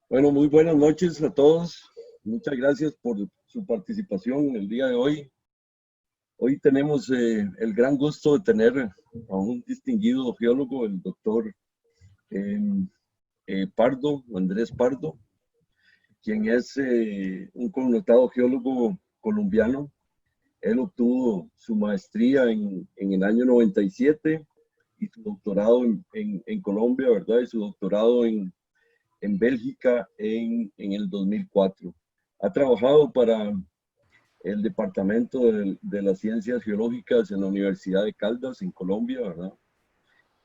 Bueno, muy buenas noches a todos. Muchas gracias por su participación el día de hoy. Hoy tenemos el gran gusto de tener a un distinguido geólogo, el doctor Pardo, Andrés Pardo, quien es un connotado geólogo colombiano. Él obtuvo su maestría en el año 97 y su doctorado en Colombia, ¿verdad? Y su doctorado en Bélgica en el 2004. Ha trabajado para el Departamento de las Ciencias Geológicas en la Universidad de Caldas, en Colombia, ¿verdad?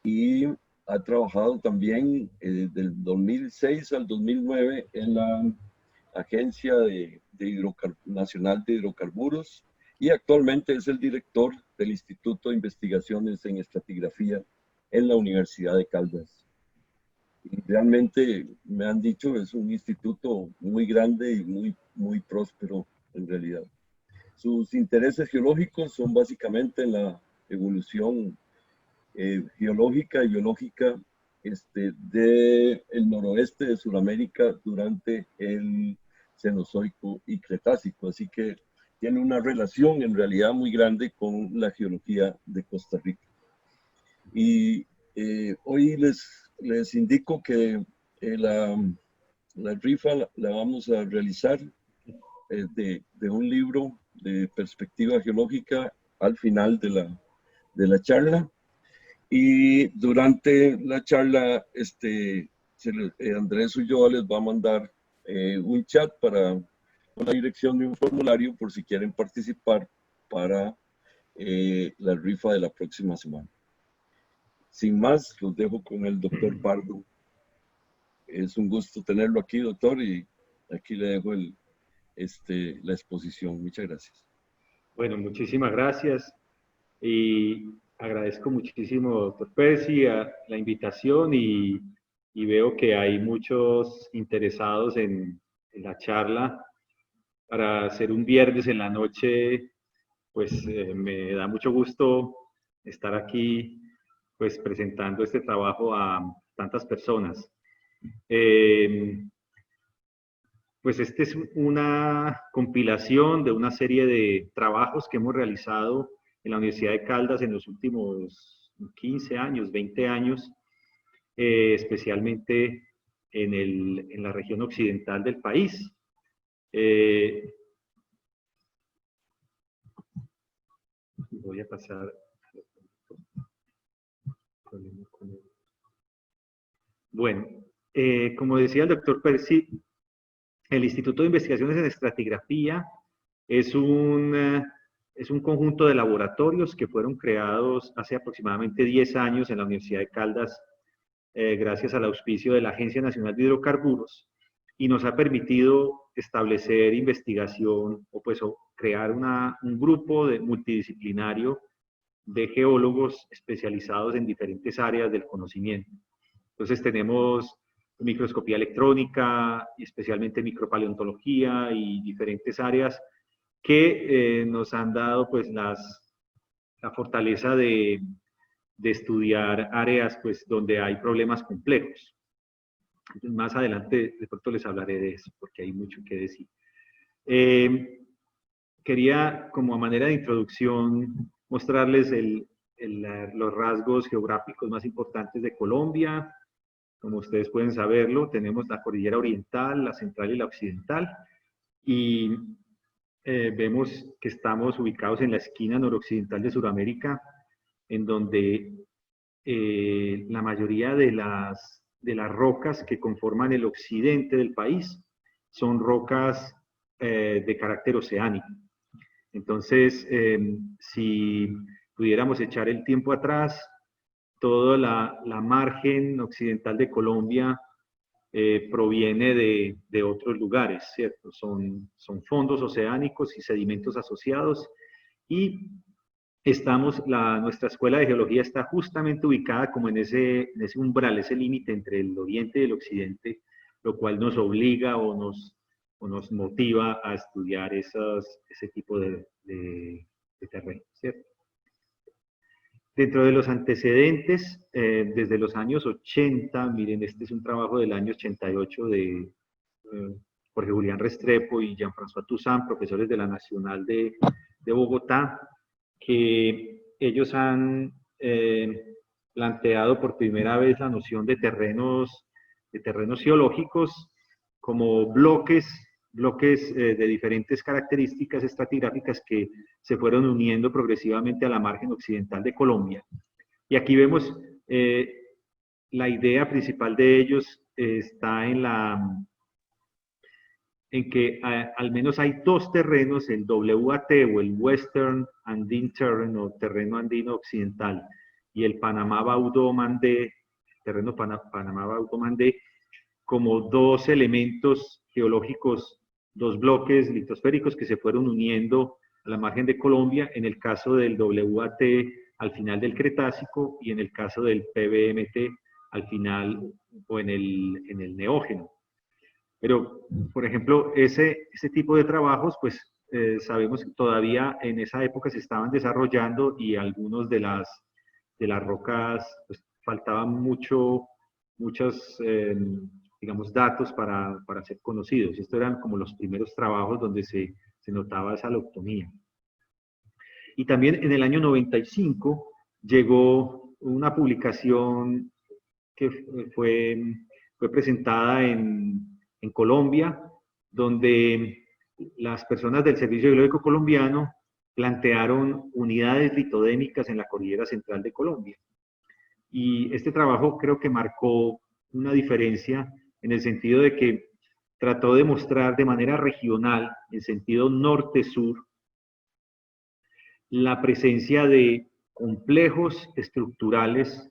Y ha trabajado también del 2006 al 2009 en la Agencia Nacional de Hidrocarburos y actualmente es el director del Instituto de Investigaciones en Estratigrafía en la Universidad de Caldas. Y realmente me han dicho es un instituto muy grande y muy próspero en realidad. Sus intereses geológicos son básicamente en la evolución geológica y biológica del noroeste de Sudamérica durante el Cenozoico y Cretácico. Así que tiene una relación en realidad muy grande con la geología de Costa Rica. Y hoy les indico que la rifa la vamos a realizar de un libro de perspectiva geológica al final de la charla. Y durante la charla, Andrés Ulloa les va a mandar un chat con la dirección de un formulario por si quieren participar para la rifa de la próxima semana. Sin más, los dejo con el doctor Pardo. Es un gusto tenerlo aquí, doctor, y aquí le dejo la exposición. Muchas gracias. Bueno, muchísimas gracias y agradezco muchísimo, doctor Percy, la invitación y veo que hay muchos interesados en la charla. Para ser un viernes en la noche, pues me da mucho gusto estar aquí pues presentando este trabajo a tantas personas. Pues esta es una compilación de una serie de trabajos que hemos realizado en la Universidad de Caldas en los últimos 15 años, 20 años, especialmente en la región occidental del país. Voy a pasar. Bueno, como decía el doctor Percy, el Instituto de Investigaciones en Estratigrafía es un conjunto de laboratorios que fueron creados hace aproximadamente 10 años en la Universidad de Caldas, gracias al auspicio de la Agencia Nacional de Hidrocarburos, y nos ha permitido establecer investigación o crear un grupo multidisciplinario de geólogos especializados en diferentes áreas del conocimiento. Entonces tenemos microscopía electrónica, especialmente micropaleontología y diferentes áreas que nos han dado pues la fortaleza de estudiar áreas pues donde hay problemas complejos. Entonces, más adelante de pronto les hablaré de eso porque hay mucho que decir. Quería como a manera de introducción mostrarles los rasgos geográficos más importantes de Colombia. Como ustedes pueden saberlo, tenemos la cordillera oriental, la central y la occidental, y vemos que estamos ubicados en la esquina noroccidental de Sudamérica, en donde la mayoría de las rocas que conforman el occidente del país son rocas de carácter oceánico. Entonces, si pudiéramos echar el tiempo atrás, toda la margen occidental de Colombia proviene de otros lugares, ¿cierto? Son fondos oceánicos y sedimentos asociados, y nuestra escuela de geología está justamente ubicada como en ese umbral, ese límite entre el oriente y el occidente, lo cual nos obliga o nos motiva a estudiar ese tipo de terreno, ¿cierto? Dentro de los antecedentes, desde los años 80, miren, este es un trabajo del año 88 Jorge Julián Restrepo y Jean-François Toussaint, profesores de la Nacional de Bogotá, que ellos han planteado por primera vez la noción de terrenos geológicos como bloques de diferentes características estratigráficas que se fueron uniendo progresivamente a la margen occidental de Colombia. Y aquí vemos la idea principal de ellos está en que al menos hay dos terrenos, el WAT o el Western Andine Terrain o terreno andino occidental y el Panamá-Baudó-Mandé, terreno Panamá-Baudó-Mandé, como dos elementos geológicos, dos bloques litosféricos que se fueron uniendo a la margen de Colombia, en el caso del WAT al final del Cretácico y en el caso del PBMT al final o en el Neógeno. Pero, por ejemplo, ese tipo de trabajos, pues sabemos que todavía en esa época se estaban desarrollando y algunos de las rocas, pues faltaban muchos, digamos, datos para ser conocidos. Estos eran como los primeros trabajos donde se notaba esa aloctomía. Y también en el año 95 llegó una publicación que fue presentada en Colombia, donde las personas del Servicio Geológico Colombiano plantearon unidades litodémicas en la cordillera central de Colombia. Y este trabajo creo que marcó una diferencia en el sentido de que trató de mostrar de manera regional, en sentido norte-sur, la presencia de complejos estructurales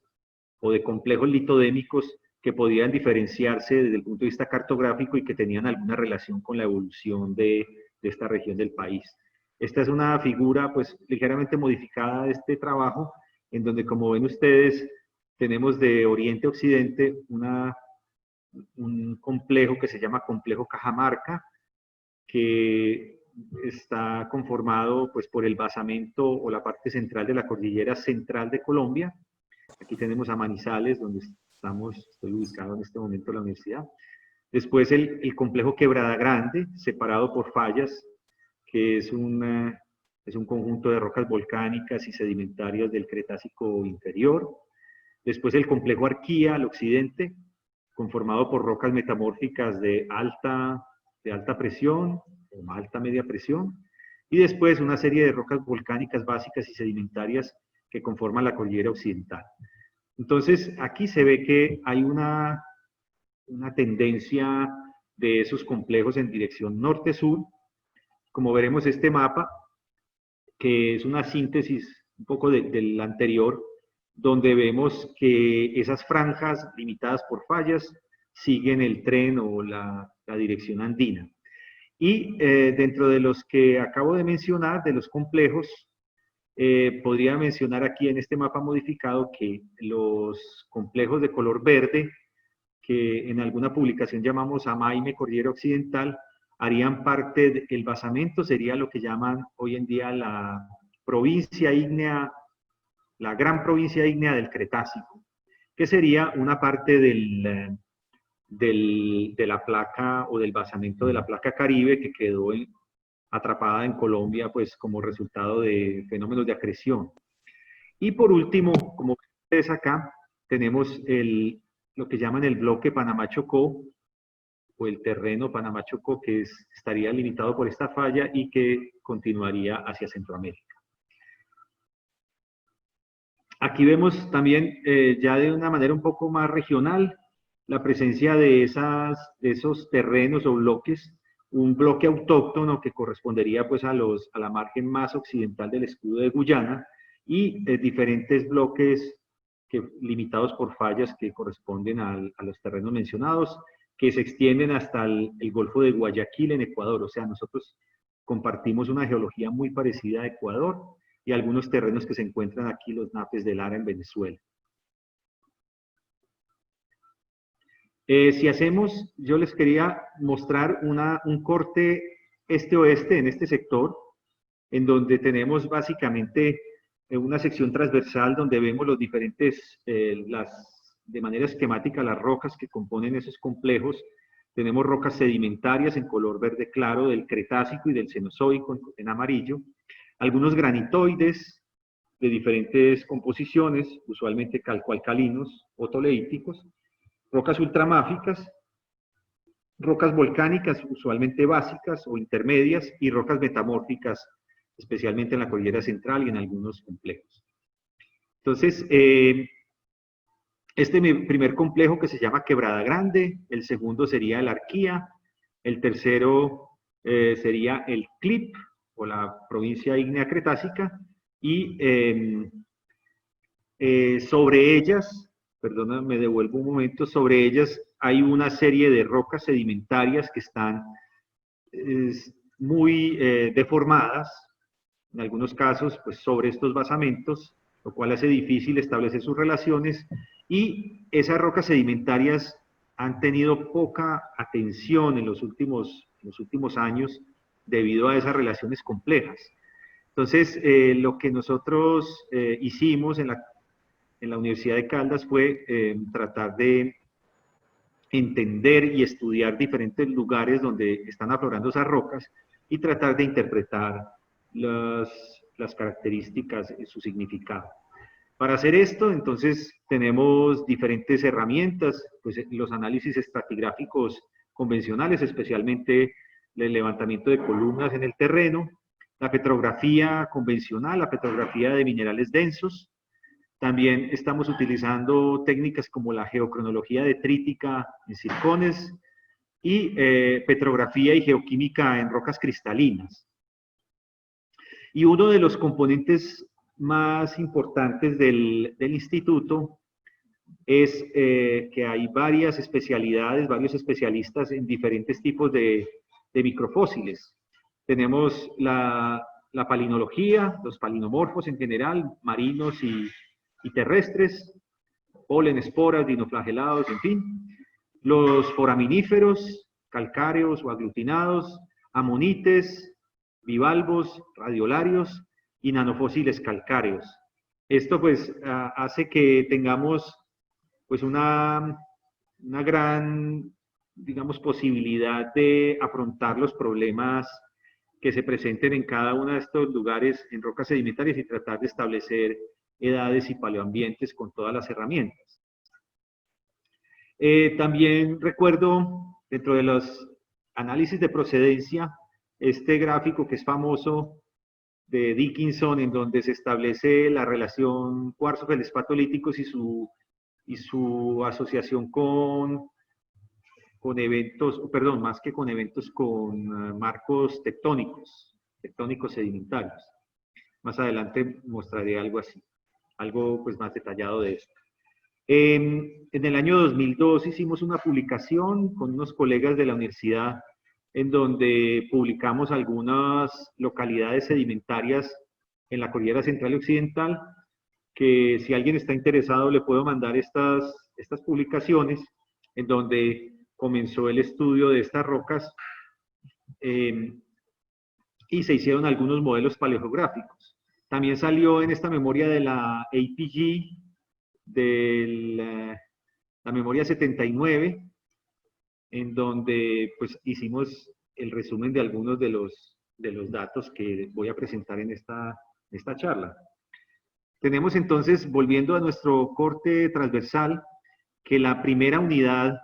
o de complejos litodémicos que podían diferenciarse desde el punto de vista cartográfico y que tenían alguna relación con la evolución de esta región del país. Esta es una figura pues ligeramente modificada de este trabajo, en donde, como ven ustedes, tenemos de oriente a occidente un complejo que se llama complejo Cajamarca, que está conformado pues por el basamento o la parte central de la cordillera central de Colombia. Aquí tenemos a Manizales, donde estoy ubicado en este momento en la universidad. Después el complejo Quebrada Grande, separado por fallas, que es un conjunto de rocas volcánicas y sedimentarias del Cretácico inferior. Después el complejo Arquía, al occidente, conformado por rocas metamórficas de alta presión o alta media presión. Y después una serie de rocas volcánicas básicas y sedimentarias que conforman la cordillera occidental. Entonces, aquí se ve que hay una tendencia de esos complejos en dirección norte-sur. Como veremos este mapa, que es una síntesis un poco del anterior, donde vemos que esas franjas limitadas por fallas siguen el tren o la dirección andina. Y dentro de los que acabo de mencionar, de los complejos, podría mencionar aquí en este mapa modificado que los complejos de color verde, que en alguna publicación llamamos Amaime, Cordillera Occidental, harían parte del basamento, sería lo que llaman hoy en día la provincia ígnea, la gran provincia ígnea del Cretácico, que sería una parte de la placa o del basamento de la placa Caribe que quedó atrapada en Colombia pues como resultado de fenómenos de acreción. Y por último, como ustedes acá, tenemos lo que llaman el bloque Panamá-Chocó o el terreno Panamá-Chocó, que estaría limitado por esta falla y que continuaría hacia Centroamérica. Aquí vemos también ya de una manera un poco más regional la presencia de esos terrenos o bloques, un bloque autóctono que correspondería pues a la margen más occidental del escudo de Guyana y diferentes bloques limitados por fallas que corresponden a los terrenos mencionados, que se extienden hasta el Golfo de Guayaquil en Ecuador. O sea, nosotros compartimos una geología muy parecida a Ecuador y algunos terrenos que se encuentran aquí, los Napes de Lara en Venezuela. Yo les quería mostrar un corte este-oeste en este sector, en donde tenemos básicamente una sección transversal donde vemos los diferentes, de manera esquemática, las rocas que componen esos complejos, Tenemos rocas sedimentarias en color verde claro del Cretácico y del Cenozoico en amarillo. Algunos granitoides de diferentes composiciones, usualmente calcoalcalinos o toleíticos. Rocas ultramáficas, rocas volcánicas, usualmente básicas o intermedias, y rocas metamórficas, especialmente en la cordillera central y en algunos complejos. Entonces, este primer complejo que se llama Quebrada Grande, el segundo sería el Arquía, el tercero sería el Clip, o la provincia ígnea cretácica, y sobre ellas, perdona, me devuelvo un momento, sobre ellas hay una serie de rocas sedimentarias que están muy deformadas, en algunos casos, pues sobre estos basamentos, lo cual hace difícil establecer sus relaciones, y esas rocas sedimentarias han tenido poca atención en los últimos años debido a esas relaciones complejas. Entonces, lo que nosotros hicimos en la Universidad de Caldas fue tratar de entender y estudiar diferentes lugares donde están aflorando esas rocas y tratar de interpretar las características y su significado. Para hacer esto, entonces, tenemos diferentes herramientas, pues los análisis estratigráficos convencionales, especialmente el levantamiento de columnas en el terreno, la petrografía convencional, la petrografía de minerales densos. También estamos utilizando técnicas como la geocronología detrítica en zircones y petrografía y geoquímica en rocas cristalinas. Y uno de los componentes más importantes del instituto es que hay varias especialidades, varios especialistas en diferentes tipos de microfósiles. Tenemos la palinología, los palinomorfos en general, marinos y terrestres, polen, esporas, dinoflagelados, en fin. Los foraminíferos, calcáreos o aglutinados, amonites, bivalvos, radiolarios y nanofósiles calcáreos. Esto pues hace que tengamos pues una gran, digamos, posibilidad de afrontar los problemas que se presenten en cada uno de estos lugares en rocas sedimentarias y tratar de establecer edades y paleoambientes con todas las herramientas. También recuerdo, dentro de los análisis de procedencia, este gráfico que es famoso de Dickinson, en donde se establece la relación cuarzo-feldespato-líticos y su asociación con eventos, perdón, más que con eventos, con marcos tectónicos sedimentarios. Más adelante mostraré algo así, algo pues más detallado de esto. En el año 2002 hicimos una publicación con unos colegas de la universidad en donde publicamos algunas localidades sedimentarias en la cordillera central y occidental, que si alguien está interesado le puedo mandar estas publicaciones, en donde comenzó el estudio de estas rocas y se hicieron algunos modelos paleogeográficos. También salió en esta memoria de la APG, de la memoria 79, en donde pues hicimos el resumen de algunos de los datos que voy a presentar en esta charla. Tenemos entonces, volviendo a nuestro corte transversal, que la primera unidad,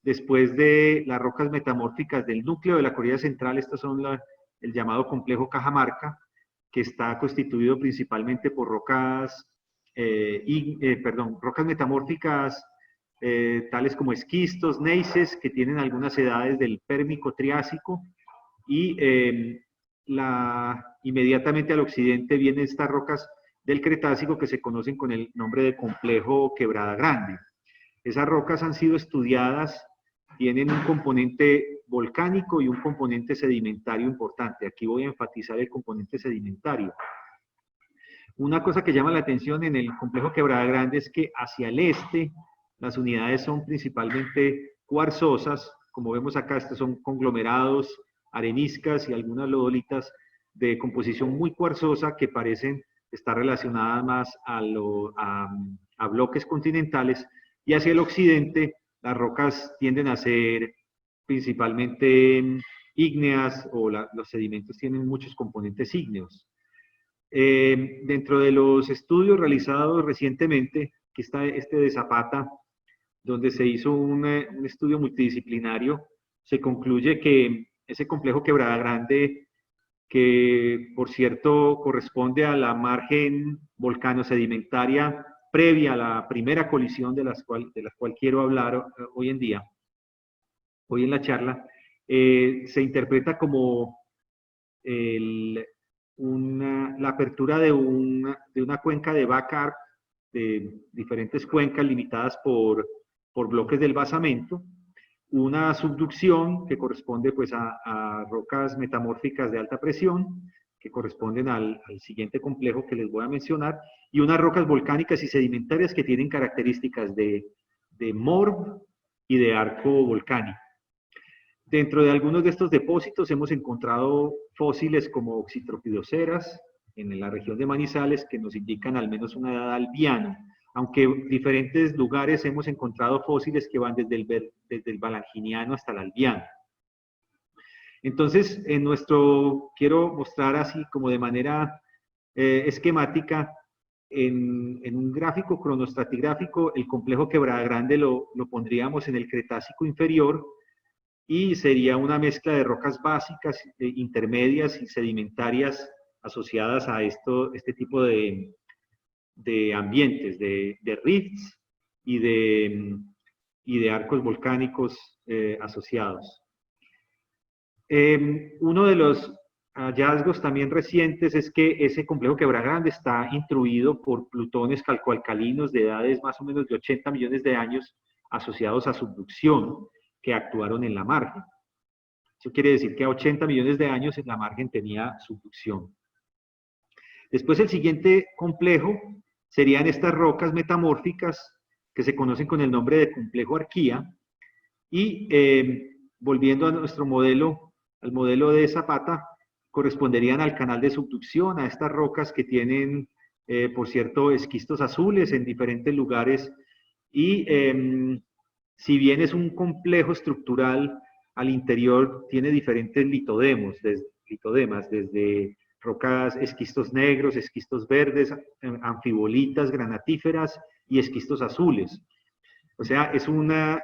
después de las rocas metamórficas del núcleo de la cordillera central, estas son el llamado complejo Cajamarca, que está constituido principalmente por rocas metamórficas tales como esquistos, neises, que tienen algunas edades del Pérmico-Triásico, y inmediatamente al occidente vienen estas rocas del Cretácico que se conocen con el nombre de complejo Quebrada Grande. Esas rocas han sido estudiadas, tienen un componente volcánico y un componente sedimentario importante. Aquí voy a enfatizar el componente sedimentario. Una cosa que llama la atención en el complejo Quebrada Grande es que hacia el este las unidades son principalmente cuarzosas. Como vemos acá, estos son conglomerados, areniscas y algunas lodolitas de composición muy cuarzosa que parecen estar relacionadas más a bloques continentales, y hacia el occidente las rocas tienden a ser principalmente ígneas, o los sedimentos tienen muchos componentes ígneos. Dentro de los estudios realizados recientemente, que está este de Zapata, donde se hizo un estudio multidisciplinario, se concluye que ese complejo Quebrada Grande, que por cierto corresponde a la margen volcano-sedimentaria previa a la primera colisión de la cual quiero hablar hoy en día, hoy en la charla, se interpreta como la apertura de una cuenca de backcrust, de diferentes cuencas limitadas por bloques del basamento, una subducción que corresponde pues a rocas metamórficas de alta presión, que corresponden al siguiente complejo que les voy a mencionar, y unas rocas volcánicas y sedimentarias que tienen características de morb y de arco volcánico. Dentro de algunos de estos depósitos hemos encontrado fósiles como oxytropidoceras en la región de Manizales, que nos indican al menos una edad albiana, aunque en diferentes lugares hemos encontrado fósiles que van desde el balanginiano hasta el albiano. Entonces, quiero mostrar así como de manera esquemática, en un gráfico cronoestratigráfico, el complejo Quebrada Grande lo pondríamos en el Cretácico inferior, y sería una mezcla de rocas básicas, intermedias y sedimentarias asociadas a este tipo de ambientes, de rifts y de arcos volcánicos asociados. Uno de los hallazgos también recientes es que ese complejo Quebrada Grande está intruido por plutones calcoalcalinos de edades más o menos de 80 millones de años asociados a subducción, que actuaron en la margen. Eso quiere decir que a 80 millones de años en la margen tenía subducción. Después el siguiente complejo serían estas rocas metamórficas que se conocen con el nombre de complejo Arquía, y volviendo a nuestro modelo, al modelo de Zapata, corresponderían al canal de subducción, a estas rocas que tienen, por cierto, esquistos azules en diferentes lugares, y si bien es un complejo estructural, al interior tiene diferentes litodemas, desde rocas, esquistos negros, esquistos verdes, anfibolitas, granatíferas y esquistos azules. O sea, es una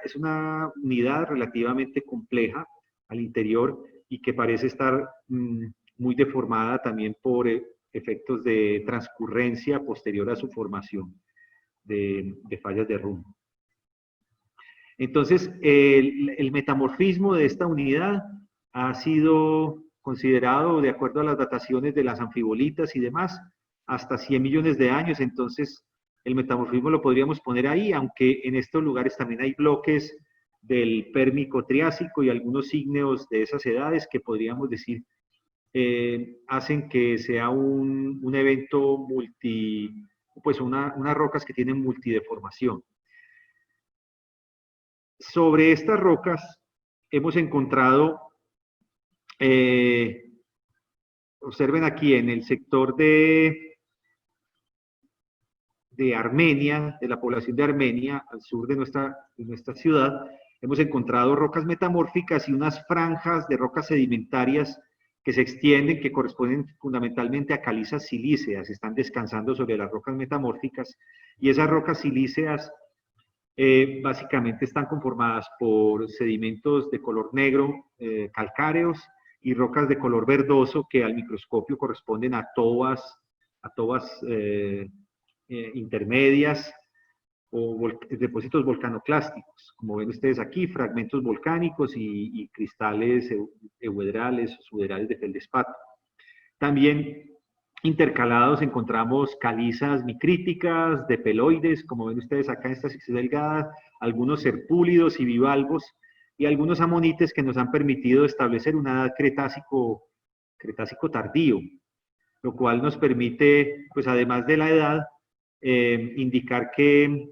unidad relativamente compleja al interior, y que parece estar muy deformada también por efectos de transcurrencia posterior a su formación de fallas de rumbo. Entonces, el metamorfismo de esta unidad ha sido considerado, de acuerdo a las dataciones de las anfibolitas y demás, hasta 100 millones de años. Entonces, el metamorfismo lo podríamos poner ahí, aunque en estos lugares también hay bloques del Pérmico Triásico y algunos ígneos de esas edades que podríamos decir hacen que sea un evento pues unas rocas que tienen multideformación. Sobre estas rocas hemos encontrado, observen aquí en el sector de Armenia, de la población de Armenia, al sur de nuestra ciudad, hemos encontrado rocas metamórficas y unas franjas de rocas sedimentarias que se extienden, que corresponden fundamentalmente a calizas silíceas, están descansando sobre las rocas metamórficas, y esas rocas silíceas básicamente están conformadas por sedimentos de color negro, calcáreos, y rocas de color verdoso que al microscopio corresponden a tobas intermedias o depósitos volcanoclásticos, como ven ustedes aquí, fragmentos volcánicos y cristales euedrales o suderales de feldespato. También intercalados encontramos calizas micríticas de peloides, como ven ustedes acá en esta sección delgada, algunos serpúlidos y bivalvos, y algunos amonites que nos han permitido establecer una edad cretácico tardío, lo cual nos permite, pues además de la edad, indicar que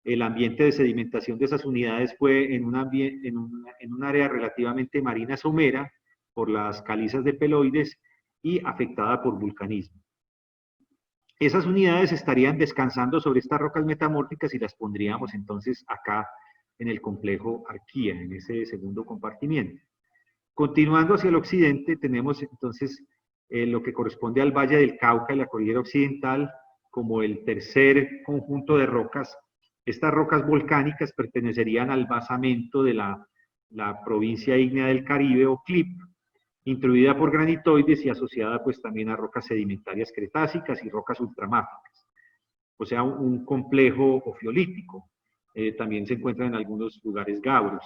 el ambiente de sedimentación de esas unidades fue en un área relativamente marina somera por las calizas de peloides y afectada por vulcanismo. Esas unidades estarían descansando sobre estas rocas metamórficas y las pondríamos entonces acá en el complejo Arquía, en ese segundo compartimiento. Continuando hacia el occidente, tenemos entonces lo que corresponde al Valle del Cauca y la Cordillera Occidental como el tercer conjunto de rocas. Estas rocas volcánicas pertenecerían al basamento de la provincia ígnea del Caribe o CLIP, intruida por granitoides y asociada pues también a rocas sedimentarias cretácicas y rocas ultramáficas. O sea, un complejo ofiolítico. También se encuentra en algunos lugares gabros.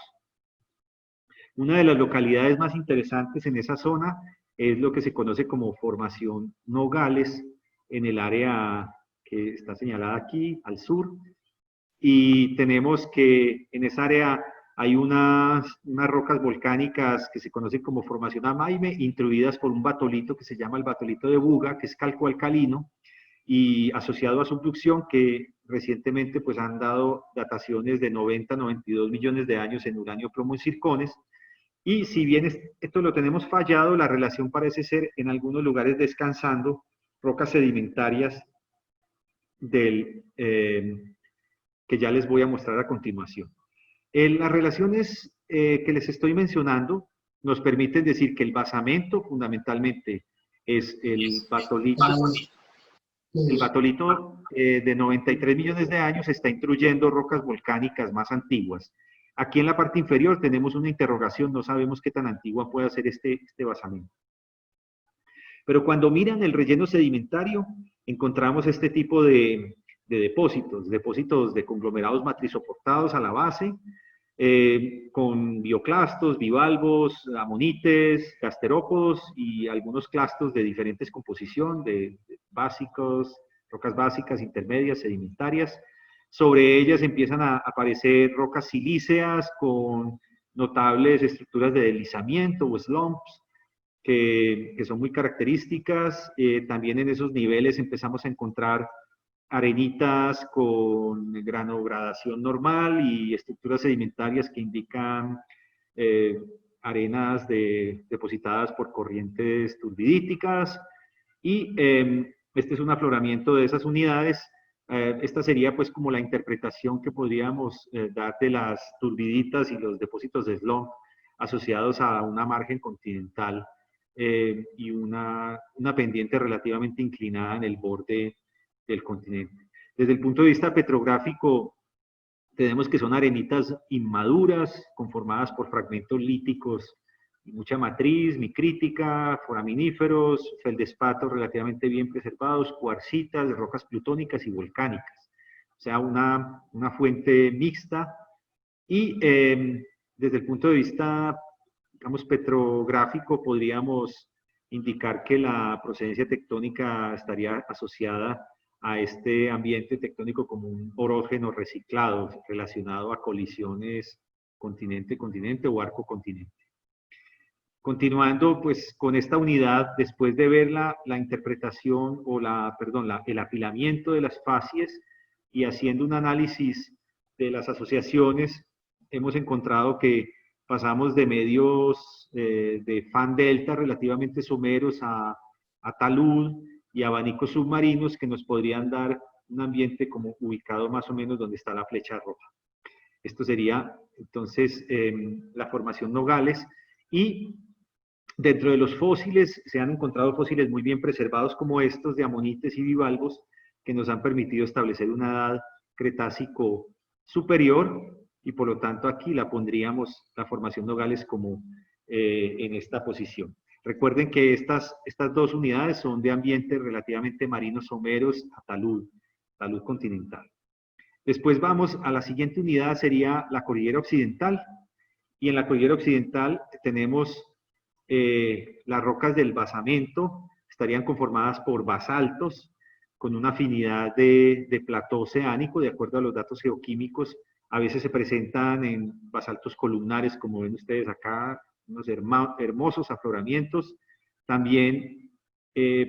Una de las localidades más interesantes en esa zona es lo que se conoce como Formación Nogales, en el área que está señalada aquí, al sur. Y tenemos que en esa área hay unas rocas volcánicas que se conocen como Formación Amaime, intruidas por un batolito que se llama el batolito de Buga, que es calcoalcalino, y asociado a subducción, que recientemente pues han dado dataciones de 90 a 92 millones de años en uranio, plomo y zircones. Y si bien esto lo tenemos fallado, la relación parece ser en algunos lugares descansando rocas sedimentarias que ya les voy a mostrar a continuación. Las relaciones que les estoy mencionando nos permiten decir que el basamento fundamentalmente es el batolito. El batolito de 93 millones de años está intruyendo rocas volcánicas más antiguas. Aquí en la parte inferior tenemos una interrogación, no sabemos qué tan antigua puede ser este basamento. Pero cuando miran el relleno sedimentario, encontramos este tipo de depósitos de conglomerados matrizoportados a la base, con bioclastos, bivalvos, amonites, gasterópodos y algunos clastos de diferentes composición, de básicos, rocas básicas, intermedias, sedimentarias. Sobre ellas empiezan a aparecer rocas silíceas con notables estructuras de deslizamiento o slumps, que son muy características. También en esos niveles empezamos a encontrar arenitas con granogradación normal y estructuras sedimentarias que indican arenas depositadas por corrientes turbidíticas. Y este es un afloramiento de esas unidades. Esta sería pues como la interpretación que podríamos dar de las turbiditas y los depósitos de slump asociados a una margen continental y una pendiente relativamente inclinada en el borde del continente. Desde el punto de vista petrográfico, tenemos que son arenitas inmaduras, conformadas por fragmentos líticos y mucha matriz, micrítica, foraminíferos, feldespatos relativamente bien preservados, cuarcitas, rocas plutónicas y volcánicas. O sea, una fuente mixta. Y desde el punto de vista, digamos, petrográfico, podríamos indicar que la procedencia tectónica estaría asociada a este ambiente tectónico como un orógeno reciclado relacionado a colisiones continente-continente o arco-continente. Continuando pues con esta unidad, después de ver la interpretación o el apilamiento de las facies y haciendo un análisis de las asociaciones, hemos encontrado que pasamos de medios de fan delta relativamente someros a talud y abanicos submarinos que nos podrían dar un ambiente como ubicado más o menos donde está la flecha roja. Esto sería entonces la formación Nogales. Y dentro de los fósiles se han encontrado fósiles muy bien preservados como estos de amonites y bivalvos que nos han permitido establecer una edad Cretácico superior, y por lo tanto aquí la pondríamos la formación Nogales como en esta posición. Recuerden que estas dos unidades son de ambientes relativamente marinos someros a talud continental. Después vamos a la siguiente unidad, sería la cordillera occidental. Y en la cordillera occidental tenemos las rocas del basamento, estarían conformadas por basaltos, con una afinidad de plató oceánico, de acuerdo a los datos geoquímicos. A veces se presentan en basaltos columnares, como ven ustedes acá, unos hermosos afloramientos. También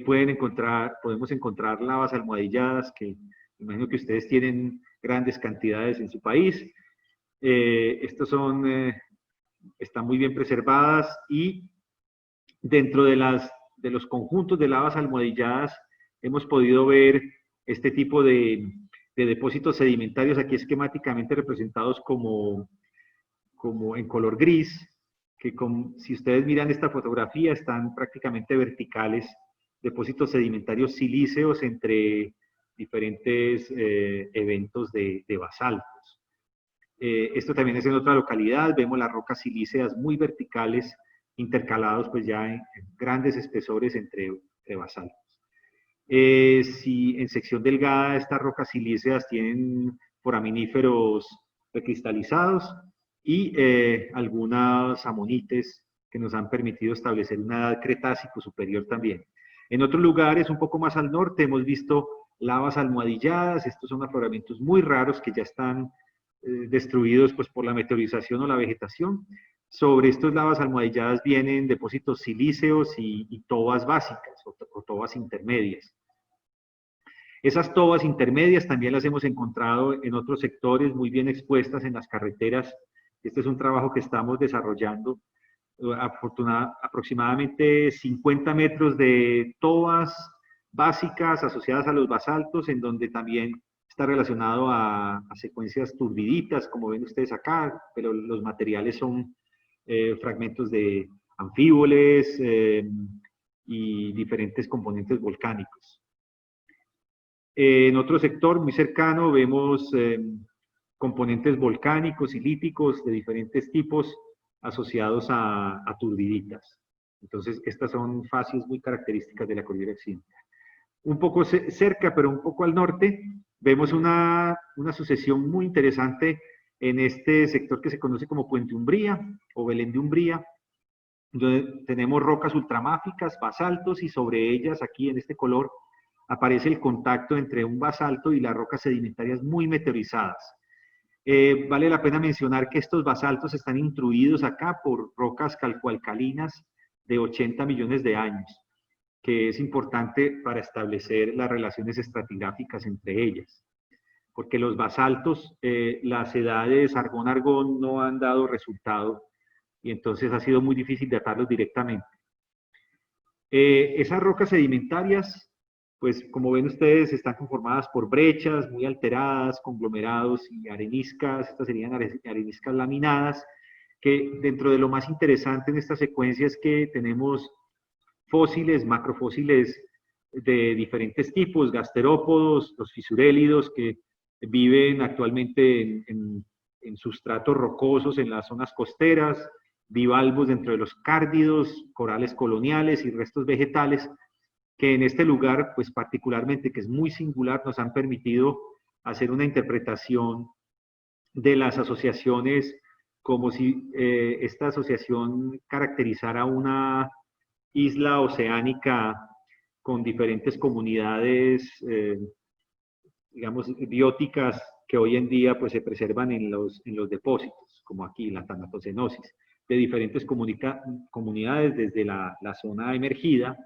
podemos encontrar lavas almohadilladas, que imagino que ustedes tienen grandes cantidades en su país. Estos están muy bien preservadas, y dentro de los conjuntos de lavas almohadilladas hemos podido ver este tipo de de depósitos sedimentarios, aquí esquemáticamente representados como en color gris, que si ustedes miran esta fotografía, están prácticamente verticales, depósitos sedimentarios silíceos entre diferentes eventos de basaltos. Esto también es en otra localidad, vemos las rocas silíceas muy verticales, intercalados pues ya en grandes espesores entre basaltos. Si en sección delgada estas rocas silíceas tienen foraminíferos recristalizados y algunas amonites que nos han permitido establecer una edad cretácico superior también. En otros lugares, un poco más al norte, hemos visto lavas almohadilladas. Estos son afloramientos muy raros que ya están destruidos pues, por la meteorización o la vegetación. Sobre estos lavas almohadilladas vienen depósitos silíceos y tobas básicas o tobas intermedias. Esas tobas intermedias también las hemos encontrado en otros sectores muy bien expuestas en las carreteras. Este es un trabajo que estamos desarrollando. Aproximadamente 50 metros de tobas básicas asociadas a los basaltos, en donde también está relacionado a secuencias turbiditas, como ven ustedes acá, pero los materiales son fragmentos de anfíboles y diferentes componentes volcánicos. En otro sector muy cercano vemos componentes volcánicos y líticos de diferentes tipos asociados a turbiditas. Entonces, estas son facies muy características de la cordillera occidental. Un poco cerca, pero un poco al norte, vemos una sucesión muy interesante en este sector que se conoce como Puente Umbría o Belén de Umbría, donde tenemos rocas ultramáficas, basaltos, y sobre ellas, aquí en este color, aparece el contacto entre un basalto y las rocas sedimentarias muy meteorizadas. Vale la pena mencionar que estos basaltos están intruidos acá por rocas calcoalcalinas de 80 millones de años, que es importante para establecer las relaciones estratigráficas entre ellas. Porque los basaltos, las edades argón-argón no han dado resultado y entonces ha sido muy difícil datarlos directamente. Esas rocas sedimentarias, pues como ven ustedes, están conformadas por brechas muy alteradas, conglomerados y areniscas. Estas serían areniscas laminadas, que dentro de lo más interesante en esta secuencia es que tenemos fósiles, macrofósiles de diferentes tipos, gasterópodos, los fisurélidos, que viven actualmente en sustratos rocosos en las zonas costeras, bivalvos dentro de los cárdidos, corales coloniales y restos vegetales, que en este lugar, pues particularmente, que es muy singular, nos han permitido hacer una interpretación de las asociaciones como si esta asociación caracterizara una isla oceánica con diferentes comunidades, digamos, bióticas que hoy en día pues, se preservan en los depósitos, como aquí la tanatocenosis, de diferentes comunidades desde la zona emergida,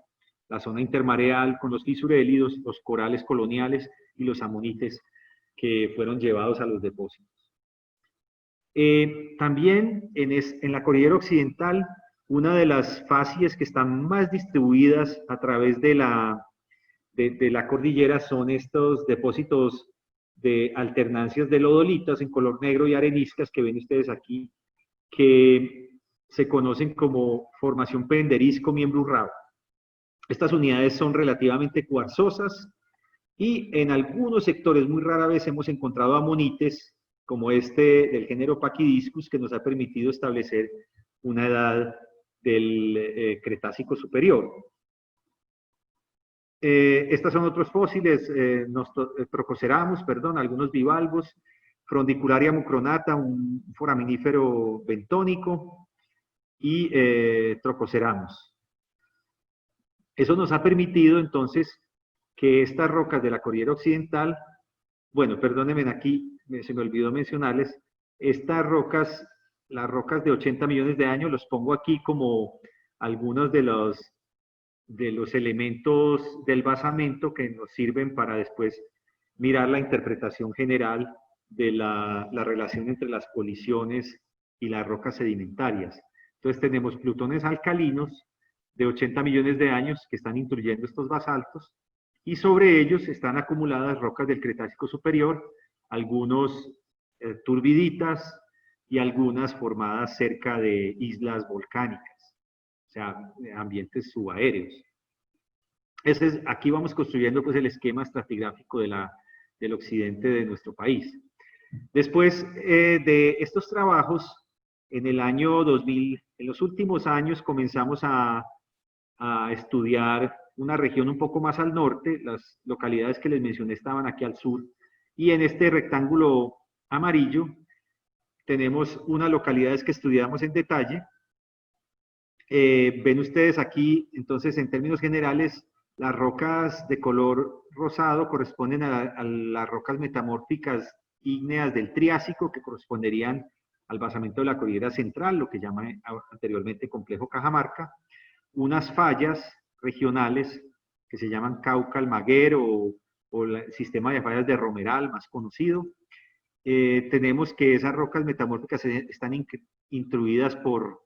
la zona intermareal con los fisurélidos, los corales coloniales y los amonites que fueron llevados a los depósitos. También en la cordillera occidental, una de las facies que están más distribuidas a través de la cordillera son estos depósitos de alternancias de lodolitas en color negro y areniscas que ven ustedes aquí, que se conocen como formación penderisco miembro urrao. Estas unidades son relativamente cuarzosas y en algunos sectores muy rara vez hemos encontrado amonites como este del género Pachydiscus, que nos ha permitido establecer una edad del Cretácico superior. Estos son otros fósiles, Trochoceramus, perdón, algunos bivalvos, Frondicularia mucronata, un foraminífero bentónico, y Trochoceramus. Eso nos ha permitido entonces que estas rocas de la cordillera occidental, bueno, perdónenme, aquí se me olvidó mencionarles, estas rocas, las rocas de 80 millones de años, los pongo aquí como algunos de los elementos del basamento que nos sirven para después mirar la interpretación general de la relación entre las colisiones y las rocas sedimentarias. Entonces tenemos plutones alcalinos de 80 millones de años que están intruyendo estos basaltos y sobre ellos están acumuladas rocas del Cretácico superior, algunos turbiditas y algunas formadas cerca de islas volcánicas, o sea, ambientes subaéreos. Aquí vamos construyendo pues, el esquema estratigráfico del occidente de nuestro país. Después de estos trabajos, en el año 2000, en los últimos años comenzamos a estudiar una región un poco más al norte. Las localidades que les mencioné estaban aquí al sur, y en este rectángulo amarillo tenemos unas localidades que estudiamos en detalle. Ven ustedes aquí, entonces, en términos generales, las rocas de color rosado corresponden a las rocas metamórficas ígneas del Triásico, que corresponderían al basamento de la cordillera central, lo que llama anteriormente complejo Cajamarca. Unas fallas regionales que se llaman Cauca, Almaguer o el sistema de fallas de Romeral, más conocido. Tenemos que esas rocas metamórficas están intruidas por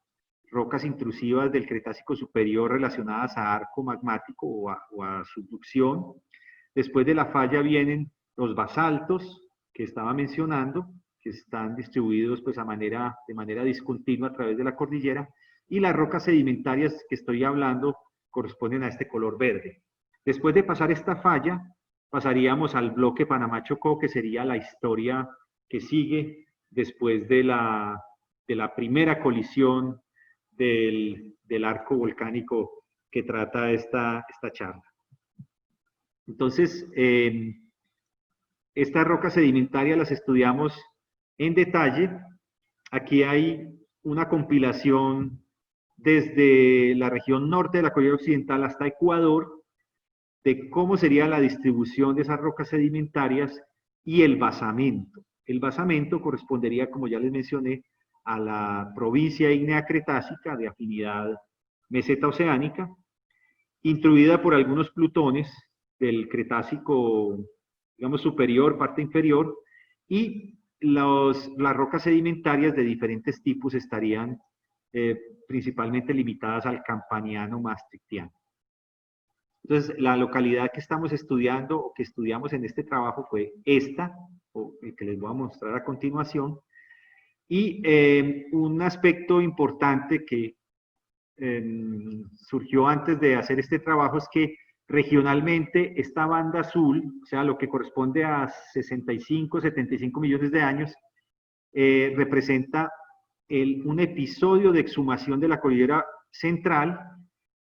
rocas intrusivas del Cretácico superior relacionadas a arco magmático o a subducción. Después de la falla vienen los basaltos que estaba mencionando, que están distribuidos pues, de manera discontinua a través de la cordillera, y las rocas sedimentarias que estoy hablando corresponden a este color verde. Después de pasar esta falla, pasaríamos al bloque Panamá-Chocó, que sería la historia que sigue después de la primera colisión del arco volcánico que trata esta charla. Entonces, estas rocas sedimentarias las estudiamos en detalle. Aquí hay una compilación desde la región norte de la cordillera occidental hasta Ecuador, de cómo sería la distribución de esas rocas sedimentarias y el basamento. El basamento correspondería, como ya les mencioné, a la provincia ígnea cretácica de afinidad meseta oceánica, intruida por algunos plutones del Cretácico, digamos, superior, parte inferior, y las rocas sedimentarias de diferentes tipos estarían principalmente limitadas al campaniano maastrichtiano. Entonces, la localidad que estamos estudiando o que estudiamos en este trabajo fue esta, o el que les voy a mostrar a continuación. Y un aspecto importante que surgió antes de hacer este trabajo es que regionalmente esta banda azul, o sea, lo que corresponde a 65, 75 millones de años, representa un episodio de exhumación de la cordillera central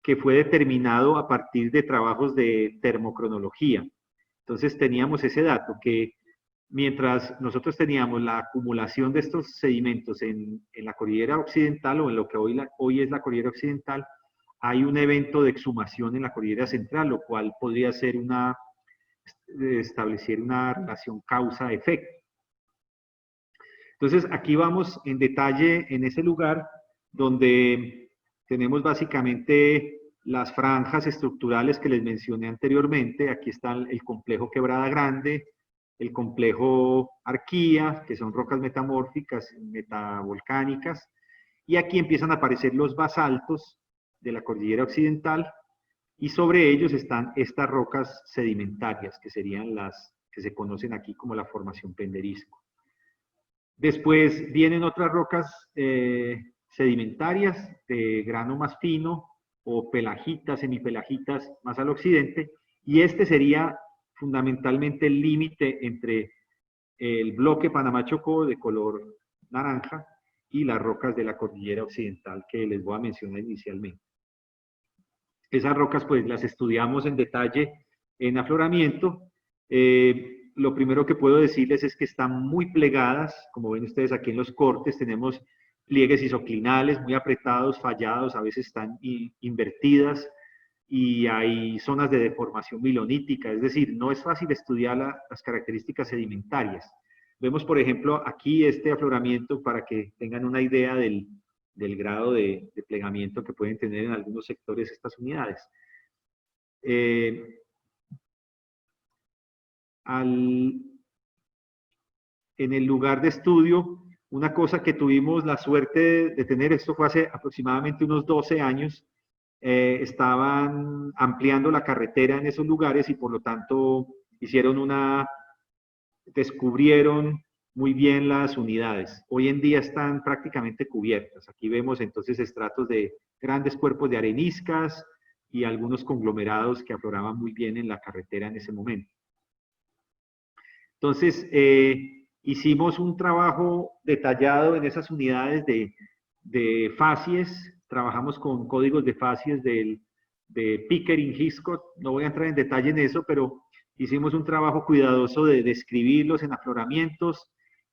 que fue determinado a partir de trabajos de termocronología. Entonces teníamos ese dato, que mientras nosotros teníamos la acumulación de estos sedimentos en la cordillera occidental, o en lo que hoy es la cordillera occidental, hay un evento de exhumación en la cordillera central, lo cual podría ser establecer una relación causa-efecto. Entonces, aquí vamos en detalle en ese lugar donde tenemos básicamente las franjas estructurales que les mencioné anteriormente. Aquí está el complejo Quebrada Grande, el complejo Arquía, que son rocas metamórficas, metavolcánicas, y aquí empiezan a aparecer los basaltos de la cordillera occidental, y sobre ellos están estas rocas sedimentarias, que serían las que se conocen aquí como la formación Penderisco. Después vienen otras rocas sedimentarias de grano más fino, o pelagitas, semipelagitas, más al occidente, y este sería fundamentalmente el límite entre el bloque Panamá-Chocó de color naranja y las rocas de la cordillera occidental que les voy a mencionar inicialmente. Esas rocas pues las estudiamos en detalle en afloramiento. Lo primero que puedo decirles es que están muy plegadas, como ven ustedes aquí en los cortes, tenemos pliegues isoclinales muy apretados, fallados, a veces están invertidas, y hay zonas de deformación milonítica, es decir, no es fácil estudiar las características sedimentarias. Vemos, por ejemplo, aquí este afloramiento para que tengan una idea del grado de plegamiento que pueden tener en algunos sectores estas unidades. En el lugar de estudio, una cosa que tuvimos la suerte de tener, esto fue hace aproximadamente unos 12 años, estaban ampliando la carretera en esos lugares y por lo tanto descubrieron muy bien las unidades. Hoy en día están prácticamente cubiertas. Aquí vemos entonces estratos de grandes cuerpos de areniscas y algunos conglomerados que afloraban muy bien en la carretera en ese momento. Entonces, hicimos un trabajo detallado en esas unidades de facies. Trabajamos con códigos de facies de Pickering-Hiscott. No voy a entrar en detalle en eso, pero hicimos un trabajo cuidadoso de describirlos en afloramientos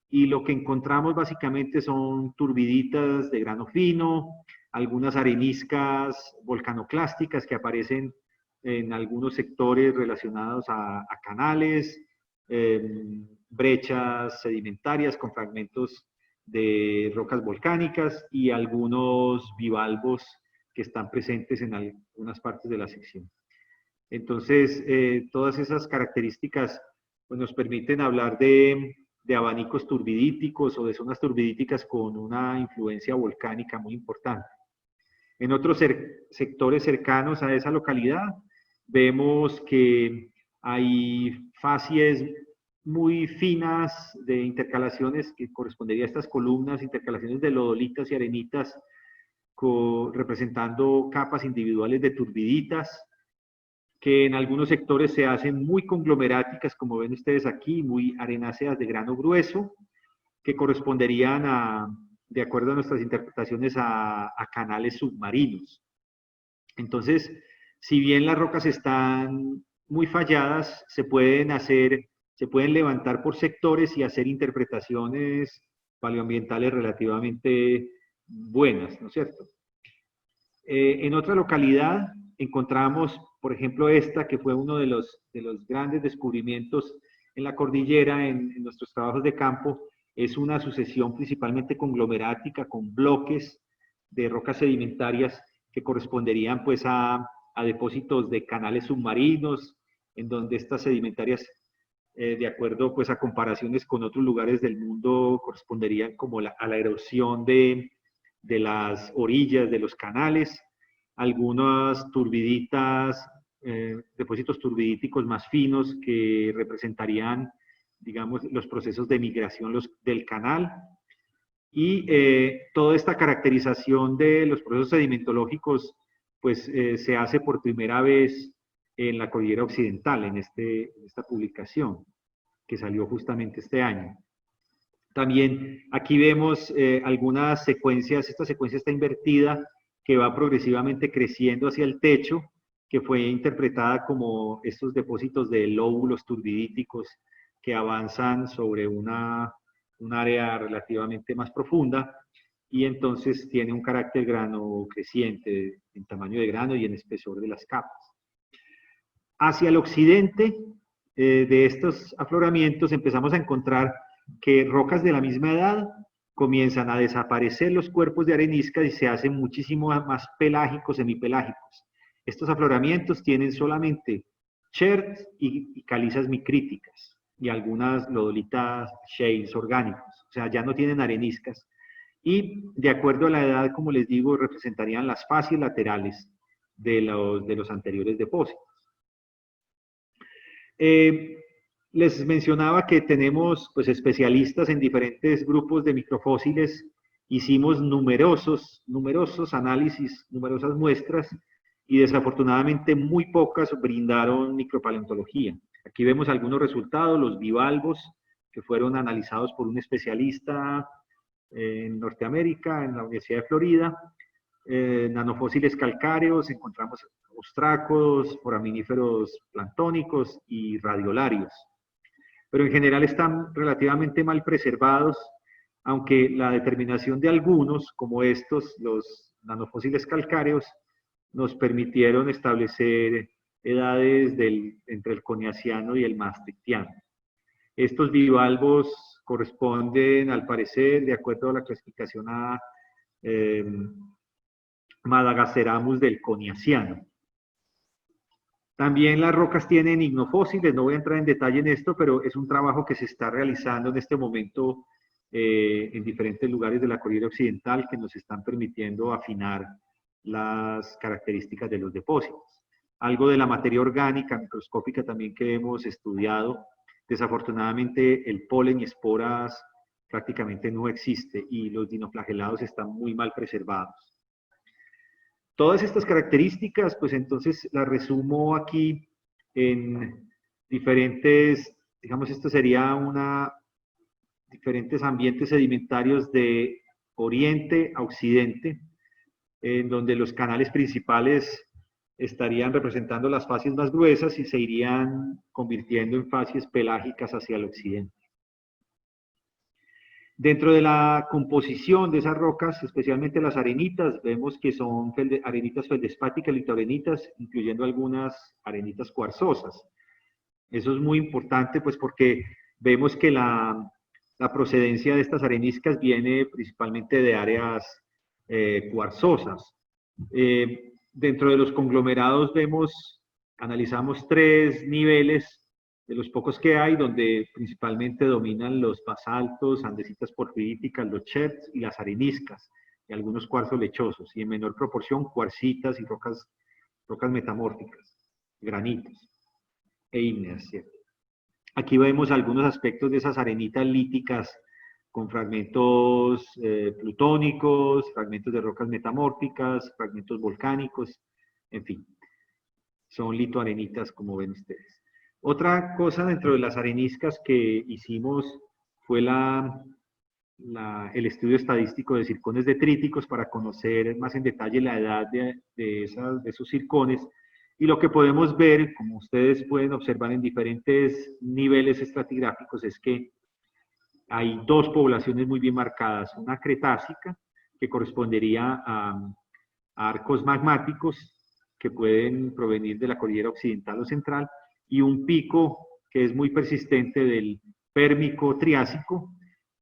y lo que encontramos básicamente son turbiditas de grano fino, algunas areniscas volcanoclásticas que aparecen en algunos sectores relacionados a canales, brechas sedimentarias con fragmentos de rocas volcánicas y algunos bivalvos que están presentes en algunas partes de la sección. Entonces, todas esas características pues, nos permiten hablar de abanicos turbidíticos o de zonas turbidíticas con una influencia volcánica muy importante. En otros sectores cercanos a esa localidad, vemos que hay facies muy finas de intercalaciones que corresponderían a estas columnas, intercalaciones de lodolitas y arenitas, representando capas individuales de turbiditas, que en algunos sectores se hacen muy conglomeráticas, como ven ustedes aquí, muy arenáceas de grano grueso, que corresponderían de acuerdo a nuestras interpretaciones, a canales submarinos. Entonces, si bien las rocas están muy falladas, se pueden levantar por sectores y hacer interpretaciones paleoambientales relativamente buenas, ¿no es cierto? En otra localidad encontramos, por ejemplo, esta que fue uno de los grandes descubrimientos en la cordillera, en nuestros trabajos de campo. Es una sucesión principalmente conglomerática con bloques de rocas sedimentarias que corresponderían pues a depósitos de canales submarinos, en donde estas sedimentarias, de acuerdo pues a comparaciones con otros lugares del mundo, corresponderían como a la erosión de las orillas de los canales, algunas turbiditas, depósitos turbidíticos más finos que representarían, digamos, los procesos de migración del canal. Y toda esta caracterización de los procesos sedimentológicos, pues se hace por primera vez en la Cordillera Occidental, en esta publicación, que salió justamente este año. También aquí vemos algunas secuencias, esta secuencia está invertida, que va progresivamente creciendo hacia el techo, que fue interpretada como estos depósitos de lóbulos turbidíticos que avanzan sobre un área relativamente más profunda, y entonces tiene un carácter grano creciente en tamaño de grano y en espesor de las capas. Hacia el occidente de estos afloramientos empezamos a encontrar que rocas de la misma edad comienzan a desaparecer los cuerpos de areniscas y se hacen muchísimo más pelágicos, semipelágicos. Estos afloramientos tienen solamente cherts y calizas micríticas y algunas lodolitas shales orgánicos, o sea, ya no tienen areniscas. Y de acuerdo a la edad, como les digo, representarían las facies laterales de los anteriores depósitos. Les mencionaba que tenemos pues, especialistas en diferentes grupos de microfósiles. Hicimos numerosos análisis, numerosas muestras, y desafortunadamente muy pocas brindaron micropaleontología. Aquí vemos algunos resultados, los bivalvos, que fueron analizados por un especialista en Norteamérica, en la Universidad de Florida. Nanofósiles calcáreos, encontramos ostrácodos, foraminíferos planctónicos y radiolarios. Pero en general están relativamente mal preservados, aunque la determinación de algunos, como estos, los nanofósiles calcáreos, nos permitieron establecer edades entre el coniaciano y el maastrichtiano. Estos bivalvos corresponden, al parecer, de acuerdo a la clasificación a Madagasseramus del coniaciano. También las rocas tienen ignofósiles, no voy a entrar en detalle en esto, pero es un trabajo que se está realizando en este momento en diferentes lugares de la Cordillera Occidental que nos están permitiendo afinar las características de los depósitos. Algo de la materia orgánica microscópica también que hemos estudiado. Desafortunadamente el polen y esporas prácticamente no existe y los dinoflagelados están muy mal preservados. Todas estas características, pues entonces las resumo aquí en diferentes, digamos, esto sería diferentes ambientes sedimentarios de oriente a occidente, en donde los canales principales estarían representando las facies más gruesas y se irían convirtiendo en facies pelágicas hacia el occidente. Dentro de la composición de esas rocas, especialmente las arenitas, vemos que son arenitas feldespáticas, litoarenitas, incluyendo algunas arenitas cuarzosas. Eso es muy importante, pues, porque vemos que la procedencia de estas areniscas viene principalmente de áreas cuarzosas. Dentro de los conglomerados analizamos 3 niveles de los pocos que hay, donde principalmente dominan los basaltos, andesitas porfiríticas, los cherts y las areniscas, y algunos cuarzos lechosos, y en menor proporción cuarcitas y rocas metamórficas, granitos e ígneas, ¿cierto? Aquí vemos algunos aspectos de esas arenitas líticas con fragmentos plutónicos, fragmentos de rocas metamórficas, fragmentos volcánicos, en fin, son litoarenitas como ven ustedes. Otra cosa dentro de las areniscas que hicimos fue el estudio estadístico de circones detríticos para conocer más en detalle la edad de esos circones. Y lo que podemos ver, como ustedes pueden observar en diferentes niveles estratigráficos, es que hay 2 poblaciones muy bien marcadas. Una cretácica, que correspondería a arcos magmáticos que pueden provenir de la cordillera occidental o central, y un pico que es muy persistente del Pérmico Triásico,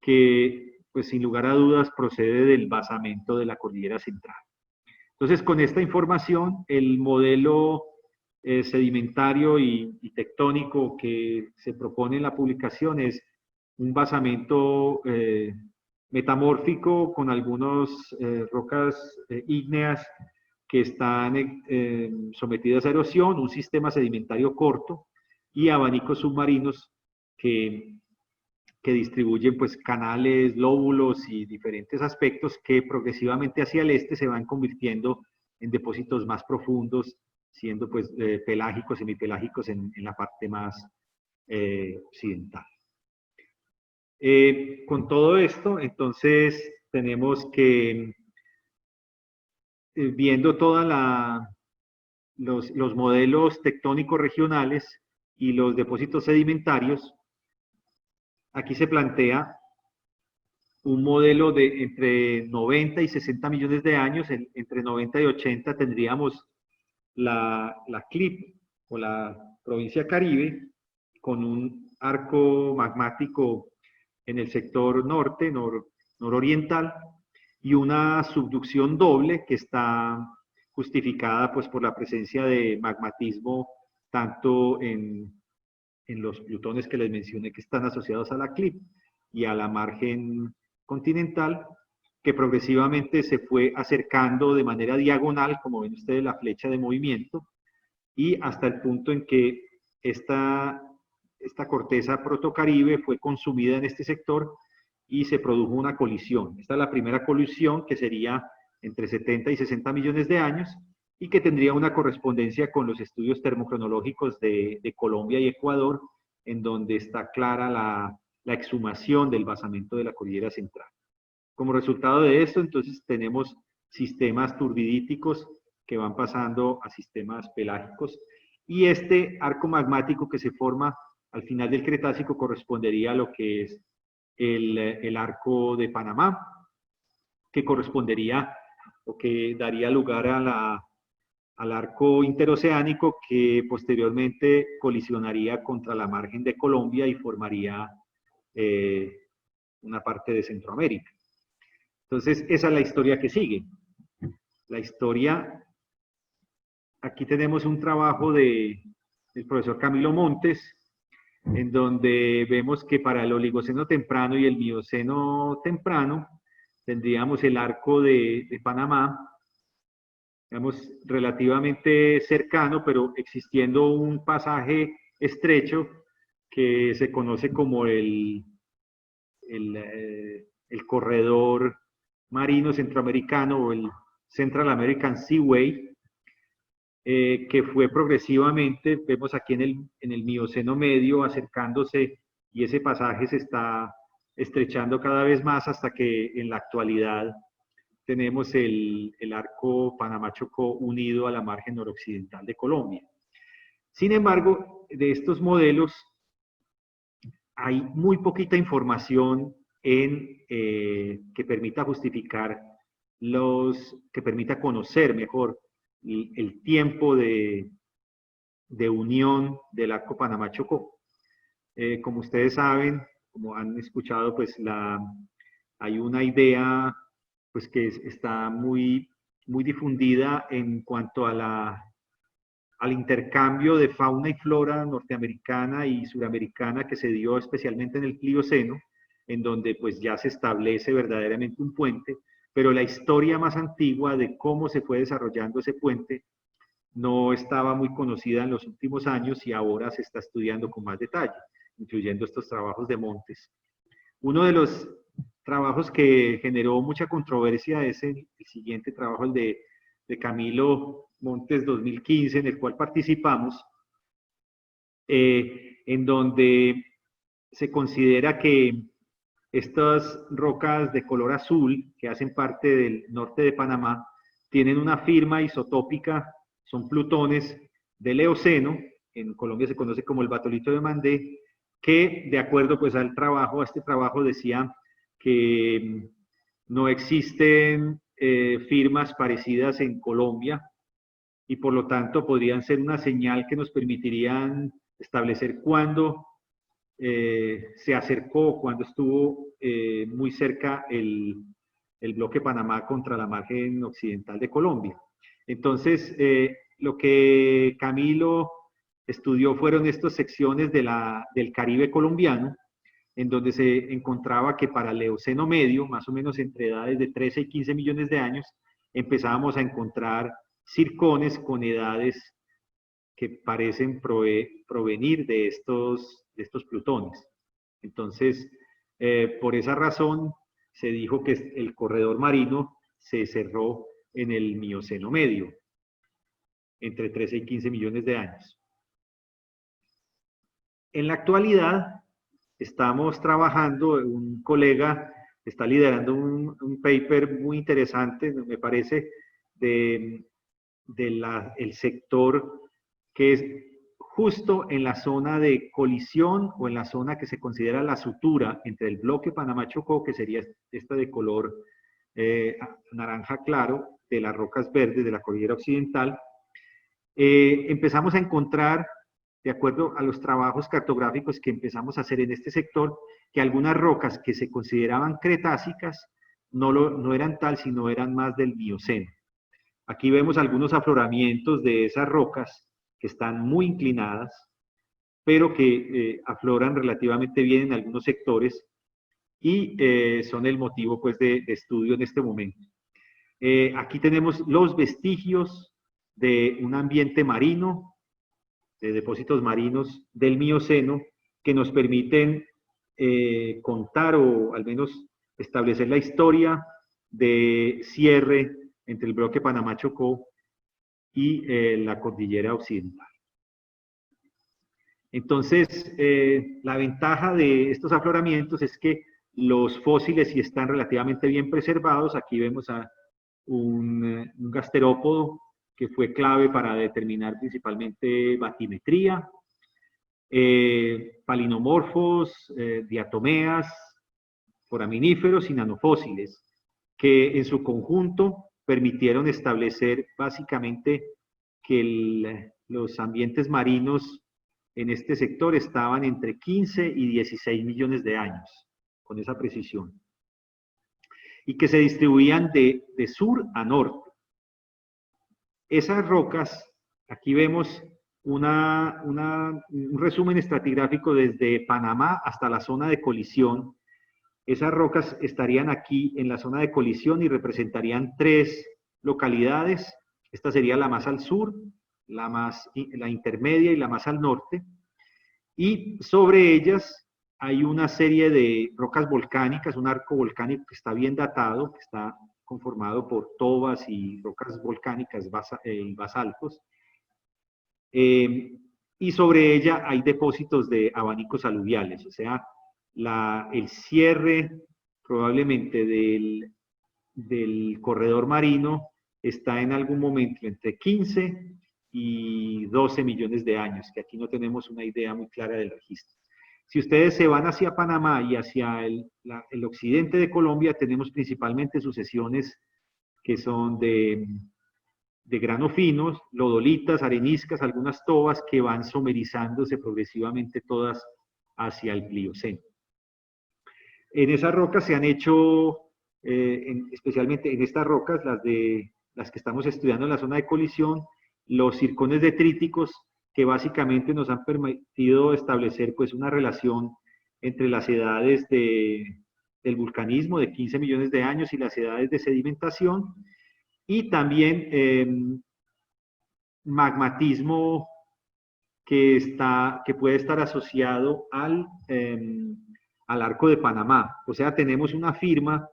que pues sin lugar a dudas procede del basamento de la cordillera central. Entonces, con esta información, el modelo sedimentario y tectónico que se propone en la publicación es un basamento metamórfico con algunas rocas ígneas que están sometidas a erosión, un sistema sedimentario corto y abanicos submarinos que distribuyen pues canales, lóbulos y diferentes aspectos que progresivamente hacia el este se van convirtiendo en depósitos más profundos, siendo pues pelágicos, semipelágicos en la parte más occidental. Con todo esto, entonces tenemos que, viendo todos los modelos tectónicos regionales y los depósitos sedimentarios, aquí se plantea un modelo de entre 90 y 60 millones de años. Entre 90 y 80 tendríamos la CLIP o la provincia Caribe con un arco magmático en el sector norte, nororiental, y una subducción doble que está justificada pues por la presencia de magmatismo tanto en los plutones que les mencioné que están asociados a la CLIP y a la margen continental, que progresivamente se fue acercando de manera diagonal, como ven ustedes la flecha de movimiento, y hasta el punto en que esta corteza protocaribe fue consumida en este sector y se produjo una colisión. Esta es la primera colisión, que sería entre 70 y 60 millones de años y que tendría una correspondencia con los estudios termocronológicos de Colombia y Ecuador, en donde está clara la exhumación del basamento de la cordillera central. Como resultado de esto, entonces tenemos sistemas turbidíticos que van pasando a sistemas pelágicos, y este arco magmático que se forma al final del Cretácico correspondería a lo que es el arco de Panamá, que correspondería o que daría lugar al arco interoceánico, que posteriormente colisionaría contra la margen de Colombia y formaría una parte de Centroamérica. Entonces, esa es la historia que sigue. La historia, aquí tenemos un trabajo del profesor Camilo Montes, en donde vemos que para el Oligoceno temprano y el Mioceno temprano tendríamos el arco de Panamá digamos, relativamente cercano, pero existiendo un pasaje estrecho que se conoce como el corredor marino centroamericano o el Central American Seaway, que fue progresivamente, vemos aquí en el Mioceno medio, acercándose, y ese pasaje se está estrechando cada vez más hasta que en la actualidad tenemos el arco Panamá-Chocó unido a la margen noroccidental de Colombia. Sin embargo, de estos modelos hay muy poquita información que permita justificar que permita conocer mejor el tiempo de unión del arco Panamá-Chocó. Como ustedes saben, como han escuchado, pues hay una idea pues que está muy difundida en cuanto a al intercambio de fauna y flora norteamericana y suramericana que se dio especialmente en el Plioceno, en donde pues ya se establece verdaderamente un puente, pero la historia más antigua de cómo se fue desarrollando ese puente no estaba muy conocida en los últimos años y ahora se está estudiando con más detalle, incluyendo estos trabajos de Montes. Uno de los trabajos que generó mucha controversia es el siguiente trabajo, el de Camilo Montes 2015, en el cual participamos, en donde se considera que estas rocas de color azul, que hacen parte del norte de Panamá, tienen una firma isotópica, son plutones del Eoceno, en Colombia se conoce como el batolito de Mandé, que de acuerdo pues a este trabajo decía que no existen firmas parecidas en Colombia y por lo tanto podrían ser una señal que nos permitirían establecer cuándo se acercó, cuándo estuvo muy cerca el bloque Panamá contra la margen occidental de Colombia. Entonces, lo que Camilo estudió fueron estas secciones del Caribe colombiano, en donde se encontraba que para el Eoceno medio, más o menos entre edades de 13 y 15 millones de años, empezábamos a encontrar circones con edades que parecen provenir de estos plutones. Entonces, por esa razón, se dijo que el corredor marino se cerró en el Mioceno medio, entre 13 y 15 millones de años. En la actualidad, estamos trabajando, un colega está liderando un paper muy interesante, me parece, del sector que es justo en la zona de colisión o en la zona que se considera la sutura entre el bloque Panamá-Chocó, que sería esta de color naranja claro, de las rocas verdes de la cordillera occidental. Empezamos a encontrar, de acuerdo a los trabajos cartográficos que empezamos a hacer en este sector, que algunas rocas que se consideraban cretácicas no eran tal, sino eran más del Mioceno. Aquí vemos algunos afloramientos de esas rocas que están muy inclinadas, pero que afloran relativamente bien en algunos sectores y son el motivo pues, de estudio en este momento. Aquí tenemos los vestigios de un ambiente marino, de depósitos marinos del Mioceno, que nos permiten contar o al menos establecer la historia de cierre entre el bloque Panamá-Chocó y la cordillera occidental. Entonces, la ventaja de estos afloramientos es que los fósiles sí están relativamente bien preservados. Aquí vemos a un gasterópodo que fue clave para determinar principalmente batimetría, palinomorfos, diatomeas, foraminíferos y nanofósiles, que en su conjunto permitieron establecer básicamente que los ambientes marinos en este sector estaban entre 15 y 16 millones de años, con esa precisión, y que se distribuían de sur a norte. Esas rocas, aquí vemos un resumen estratigráfico desde Panamá hasta la zona de colisión. Esas rocas estarían aquí en la zona de colisión y representarían 3 localidades. Esta sería la más al sur, la intermedia y la más al norte. Y sobre ellas hay una serie de rocas volcánicas, un arco volcánico que está bien datado, que está conformado por tobas y rocas volcánicas y basaltos. Y sobre ella hay depósitos de abanicos aluviales, o sea, el cierre probablemente del corredor marino está en algún momento entre 15 y 12 millones de años, que aquí no tenemos una idea muy clara del registro. Si ustedes se van hacia Panamá y hacia el occidente de Colombia, tenemos principalmente sucesiones que son de grano finos, lodolitas, areniscas, algunas tobas que van somerizándose progresivamente todas hacia el Plioceno. En esas rocas se han hecho, especialmente en estas rocas, las que estamos estudiando en la zona de colisión, los circones detríticos que básicamente nos han permitido establecer pues una relación entre las edades del vulcanismo de 15 millones de años y las edades de sedimentación, y también magmatismo que puede estar asociado al Arco de Panamá. O sea, tenemos una firma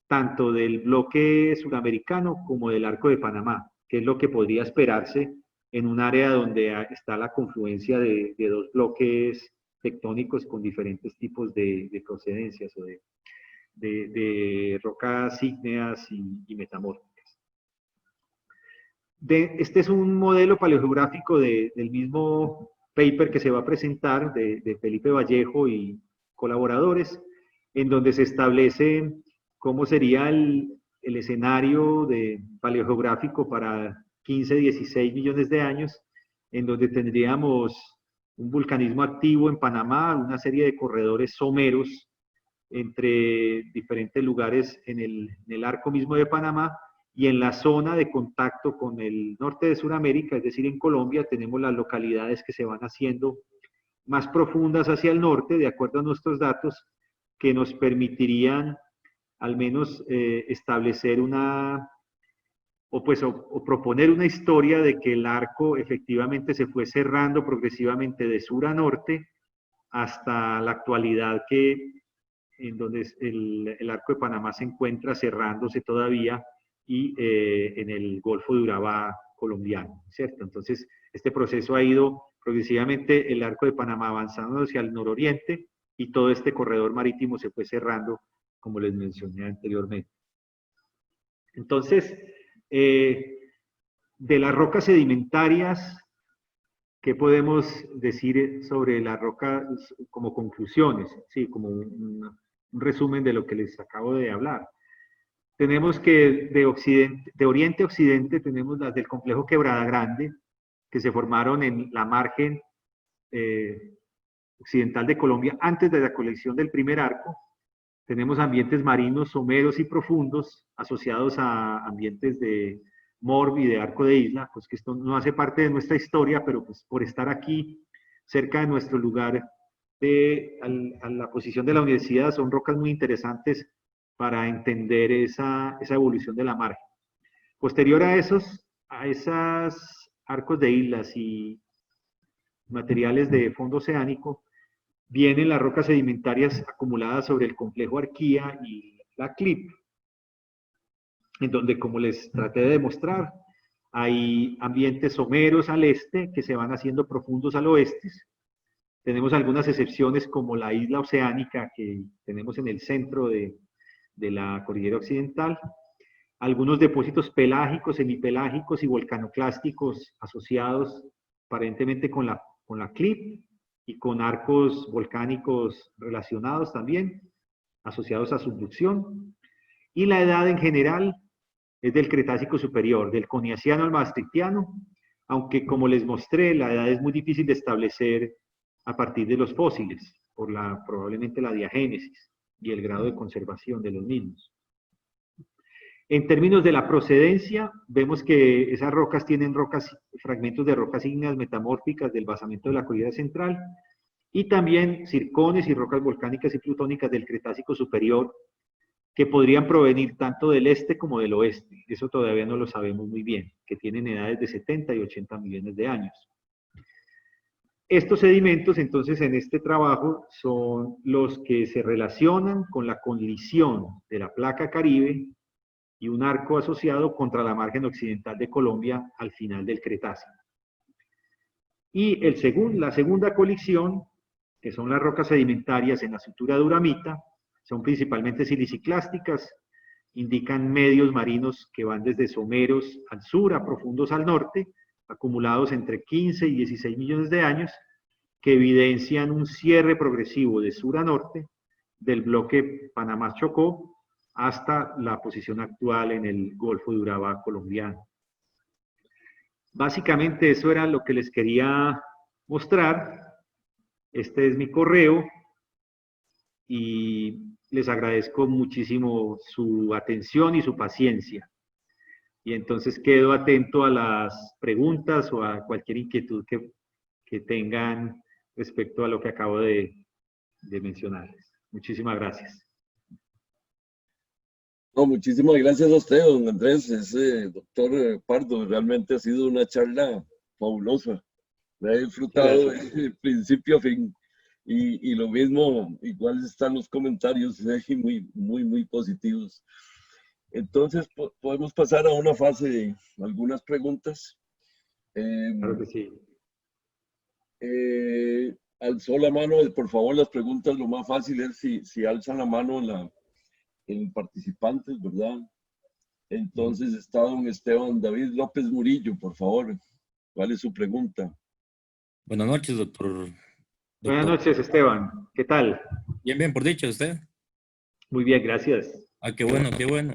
tanto del bloque suramericano como del Arco de Panamá, que es lo que podría esperarse en un área donde está la confluencia de dos bloques tectónicos con diferentes tipos de procedencias o de rocas ígneas y metamórficas. Este es un modelo paleogeográfico del mismo paper que se va a presentar de Felipe Vallejo y colaboradores, en donde se establece cómo sería el escenario paleogeográfico para 15, 16 millones de años, en donde tendríamos un vulcanismo activo en Panamá, una serie de corredores someros entre diferentes lugares en el arco mismo de Panamá, y en la zona de contacto con el norte de Sudamérica, es decir, en Colombia, tenemos las localidades que se van haciendo más profundas hacia el norte, de acuerdo a nuestros datos, que nos permitirían al menos establecer o proponer una historia de que el arco efectivamente se fue cerrando progresivamente de sur a norte hasta la actualidad en donde el arco de Panamá se encuentra cerrándose todavía y en el Golfo de Urabá colombiano, ¿cierto? Entonces, este proceso ha ido progresivamente, el arco de Panamá avanzando hacia el nororiente y todo este corredor marítimo se fue cerrando, como les mencioné anteriormente. Entonces, de las rocas sedimentarias, ¿qué podemos decir sobre las rocas como conclusiones? Sí, como un resumen de lo que les acabo de hablar. Tenemos que de oriente a occidente tenemos las del complejo Quebrada Grande, que se formaron en la margen occidental de Colombia antes de la colección del primer arco. Tenemos ambientes marinos someros y profundos asociados a ambientes de Morb y de Arco de Isla, pues que esto no hace parte de nuestra historia, pero pues por estar aquí cerca de nuestro lugar, a la posición de la universidad, son rocas muy interesantes para entender esa evolución de la margen. Posterior a esos arcos de islas y materiales de fondo oceánico, vienen las rocas sedimentarias acumuladas sobre el complejo Arquía y la CLIP, en donde, como les traté de demostrar, hay ambientes someros al este que se van haciendo profundos al oeste. Tenemos algunas excepciones como la isla oceánica que tenemos en el centro de la cordillera occidental, algunos depósitos pelágicos, semipelágicos y volcanoclásticos asociados aparentemente con la CLIP y con arcos volcánicos relacionados también, asociados a subducción. Y la edad en general es del Cretácico superior, del Coniaciano al Maastrichtiano, aunque como les mostré, la edad es muy difícil de establecer a partir de los fósiles, por probablemente la diagénesis y el grado de conservación de los mismos. En términos de la procedencia, vemos que esas rocas tienen fragmentos de rocas ígneas metamórficas del basamento de la cordillera central y también circones y rocas volcánicas y plutónicas del Cretácico superior que podrían provenir tanto del este como del oeste. Eso todavía no lo sabemos muy bien, que tienen edades de 70 y 80 millones de años. Estos sedimentos, entonces, en este trabajo son los que se relacionan con la colisión de la placa Caribe y un arco asociado contra la margen occidental de Colombia al final del Cretácico. Y la segunda colisión, que son las rocas sedimentarias en la sutura de Uramita, son principalmente siliciclásticas, indican medios marinos que van desde someros al sur a profundos al norte, acumulados entre 15 y 16 millones de años, que evidencian un cierre progresivo de sur a norte del bloque Panamá-Chocó hasta la posición actual en el Golfo de Urabá colombiano. Básicamente eso era lo que les quería mostrar. Este es mi correo y les agradezco muchísimo su atención y su paciencia. Y entonces quedo atento a las preguntas o a cualquier inquietud que tengan respecto a lo que acabo de mencionarles. Muchísimas gracias. No, muchísimas gracias a usted, don Andrés, doctor Pardo. Realmente ha sido una charla fabulosa. La he disfrutado de principio a fin. Y lo mismo, igual están los comentarios, muy positivos. Entonces, podemos pasar a una fase de algunas preguntas. Claro que sí. Alzó la mano, por favor, las preguntas, lo más fácil es si alzan la mano en participantes, ¿verdad? Entonces está don Esteban David López Murillo, por favor. ¿Cuál es su pregunta? Buenas noches, doctor. Buenas noches, Esteban. ¿Qué tal? Bien, por dicho, ¿usted? Muy bien, gracias. Ah, qué bueno, qué bueno.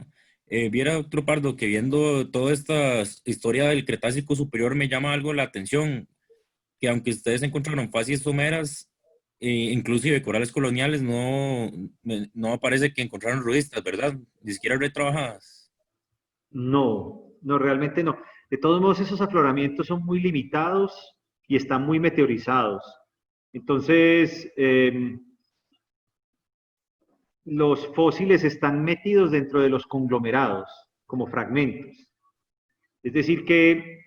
Viera, doctor Pardo, que viendo toda esta historia del Cretácico Superior me llama algo la atención, que aunque ustedes encontraron facies someras, inclusive corales coloniales, no aparece que encontraron ruistas, ¿verdad? Ni siquiera retrabajadas. No, realmente no. De todos modos, esos afloramientos son muy limitados y están muy meteorizados. Entonces, los fósiles están metidos dentro de los conglomerados, como fragmentos. Es decir que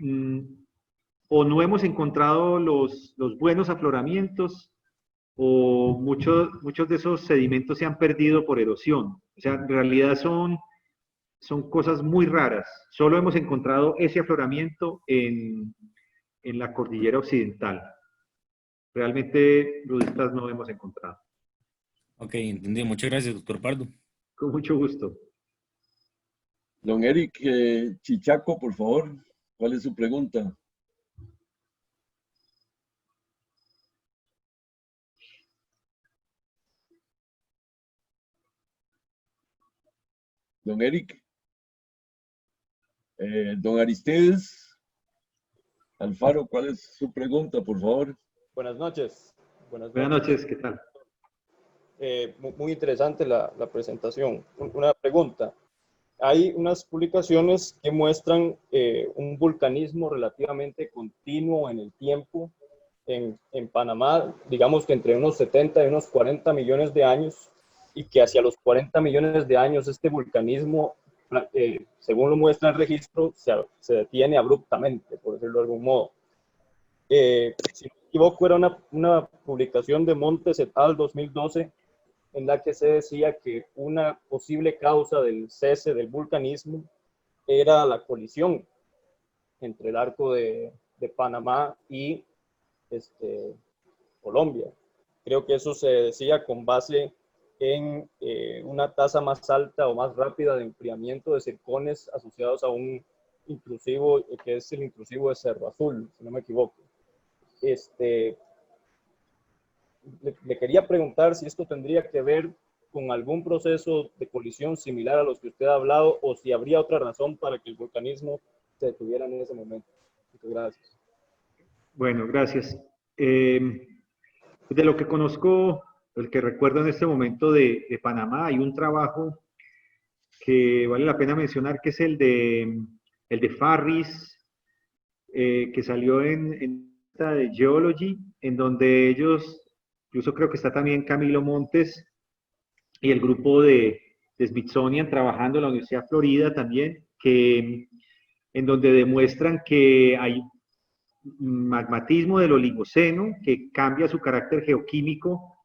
o no hemos encontrado los buenos afloramientos o muchos de esos sedimentos se han perdido por erosión. O sea, en realidad son cosas muy raras. Solo hemos encontrado ese afloramiento en la cordillera occidental. Realmente rudistas no hemos encontrado. Ok, entendí. Muchas gracias, doctor Pardo. Con mucho gusto. Don Eric Chichaco, por favor, ¿cuál es su pregunta? Don Eric. Don Aristides Alfaro, ¿cuál es su pregunta, por favor? Buenas noches. Buenas noches, ¿qué tal? Muy interesante la presentación. Una pregunta. Hay unas publicaciones que muestran un vulcanismo relativamente continuo en el tiempo en Panamá, digamos que entre unos 70 y unos 40 millones de años, y que hacia los 40 millones de años este vulcanismo, según lo muestra el registro, se detiene abruptamente, por decirlo de algún modo. Si no me equivoco, era una publicación de Montes et al. 2012, en la que se decía que una posible causa del cese del vulcanismo era la colisión entre el arco de Panamá y Colombia. Creo que eso se decía con base en una tasa más alta o más rápida de enfriamiento de circones asociados a un intrusivo, que es el intrusivo de Cerro Azul, si no me equivoco. Le quería preguntar si esto tendría que ver con algún proceso de colisión similar a los que usted ha hablado, o si habría otra razón para que el vulcanismo se detuviera en ese momento. Muchas gracias. Bueno, gracias. De lo que conozco, el que recuerdo en este momento de Panamá, hay un trabajo que vale la pena mencionar, que es el de Farris, que salió en esta de Geology, en donde ellos, incluso creo que está también Camilo Montes y el grupo de Smithsonian, trabajando en la Universidad de Florida también, en donde demuestran que hay magmatismo del Oligoceno que cambia su carácter geoquímico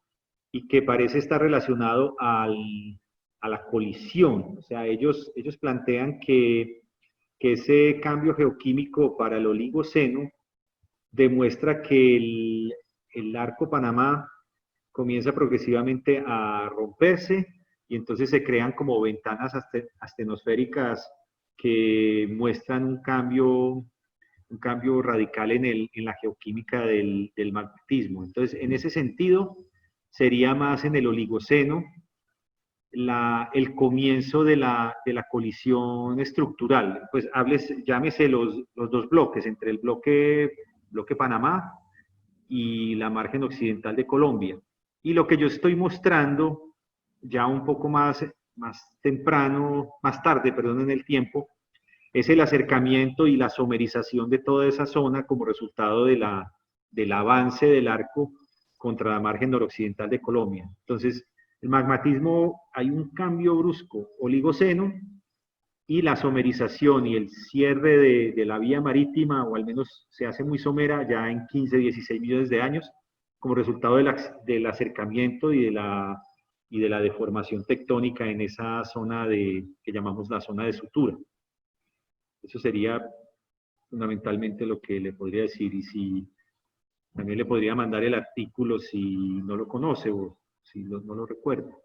y que parece estar relacionado a la colisión. O sea, ellos plantean que ese cambio geoquímico para el Oligoceno demuestra que el arco Panamá comienza progresivamente a romperse y entonces se crean como ventanas astenosféricas que muestran un cambio radical en la geoquímica del magmatismo. Entonces, en ese sentido, sería más en el Oligoceno el comienzo de la colisión estructural. Pues llámese los dos bloques, entre el bloque Panamá y la margen occidental de Colombia. Y lo que yo estoy mostrando, ya un poco más tarde, en el tiempo, es el acercamiento y la somerización de toda esa zona como resultado del avance del arco contra la margen noroccidental de Colombia. Entonces, el magmatismo, hay un cambio brusco oligoceno y la somerización y el cierre de la vía marítima, o al menos se hace muy somera ya en 15, 16 millones de años, como resultado del acercamiento y de la deformación tectónica en esa zona que llamamos la zona de sutura. Eso sería fundamentalmente lo que le podría decir, y si también le podría mandar el artículo si no lo conoce o si no lo recuerda.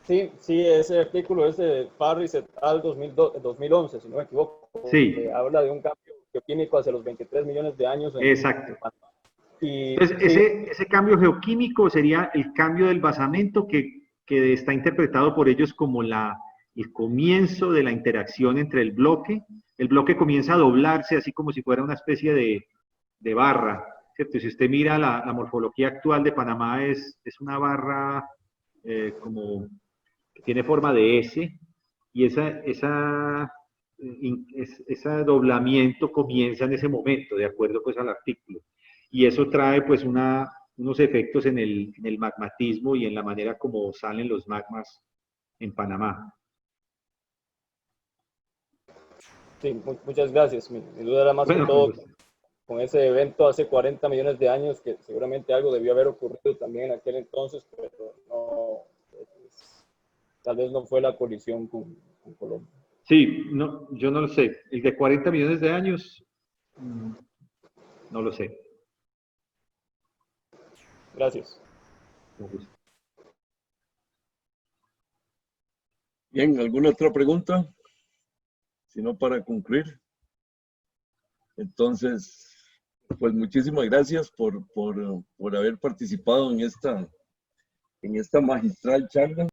Sí, ese artículo es de Parris et al. 2011, si no me equivoco. Sí. Que habla de un cambio geoquímico hacia los 23 millones de años. Exacto. Entonces, sí, ese cambio geoquímico sería el cambio del basamento que está interpretado por ellos como el comienzo de la interacción entre el bloque. El bloque comienza a doblarse así como si fuera una especie de barra, ¿cierto? Si usted mira la morfología actual de Panamá, es una barra como que tiene forma de S, y ese doblamiento comienza en ese momento, de acuerdo pues al artículo. Y eso trae pues unos efectos en el magmatismo y en la manera como salen los magmas en Panamá. Sí, muchas gracias. Mi duda era más que todo con ese evento hace 40 millones de años, que seguramente algo debió haber ocurrido también en aquel entonces, pero no, tal vez no fue la colisión con Colombia. Sí, no, yo no lo sé. El de 40 millones de años, no lo sé. Gracias. Bien, ¿alguna otra pregunta? Si no, para concluir. Entonces, pues muchísimas gracias por haber participado en esta magistral charla.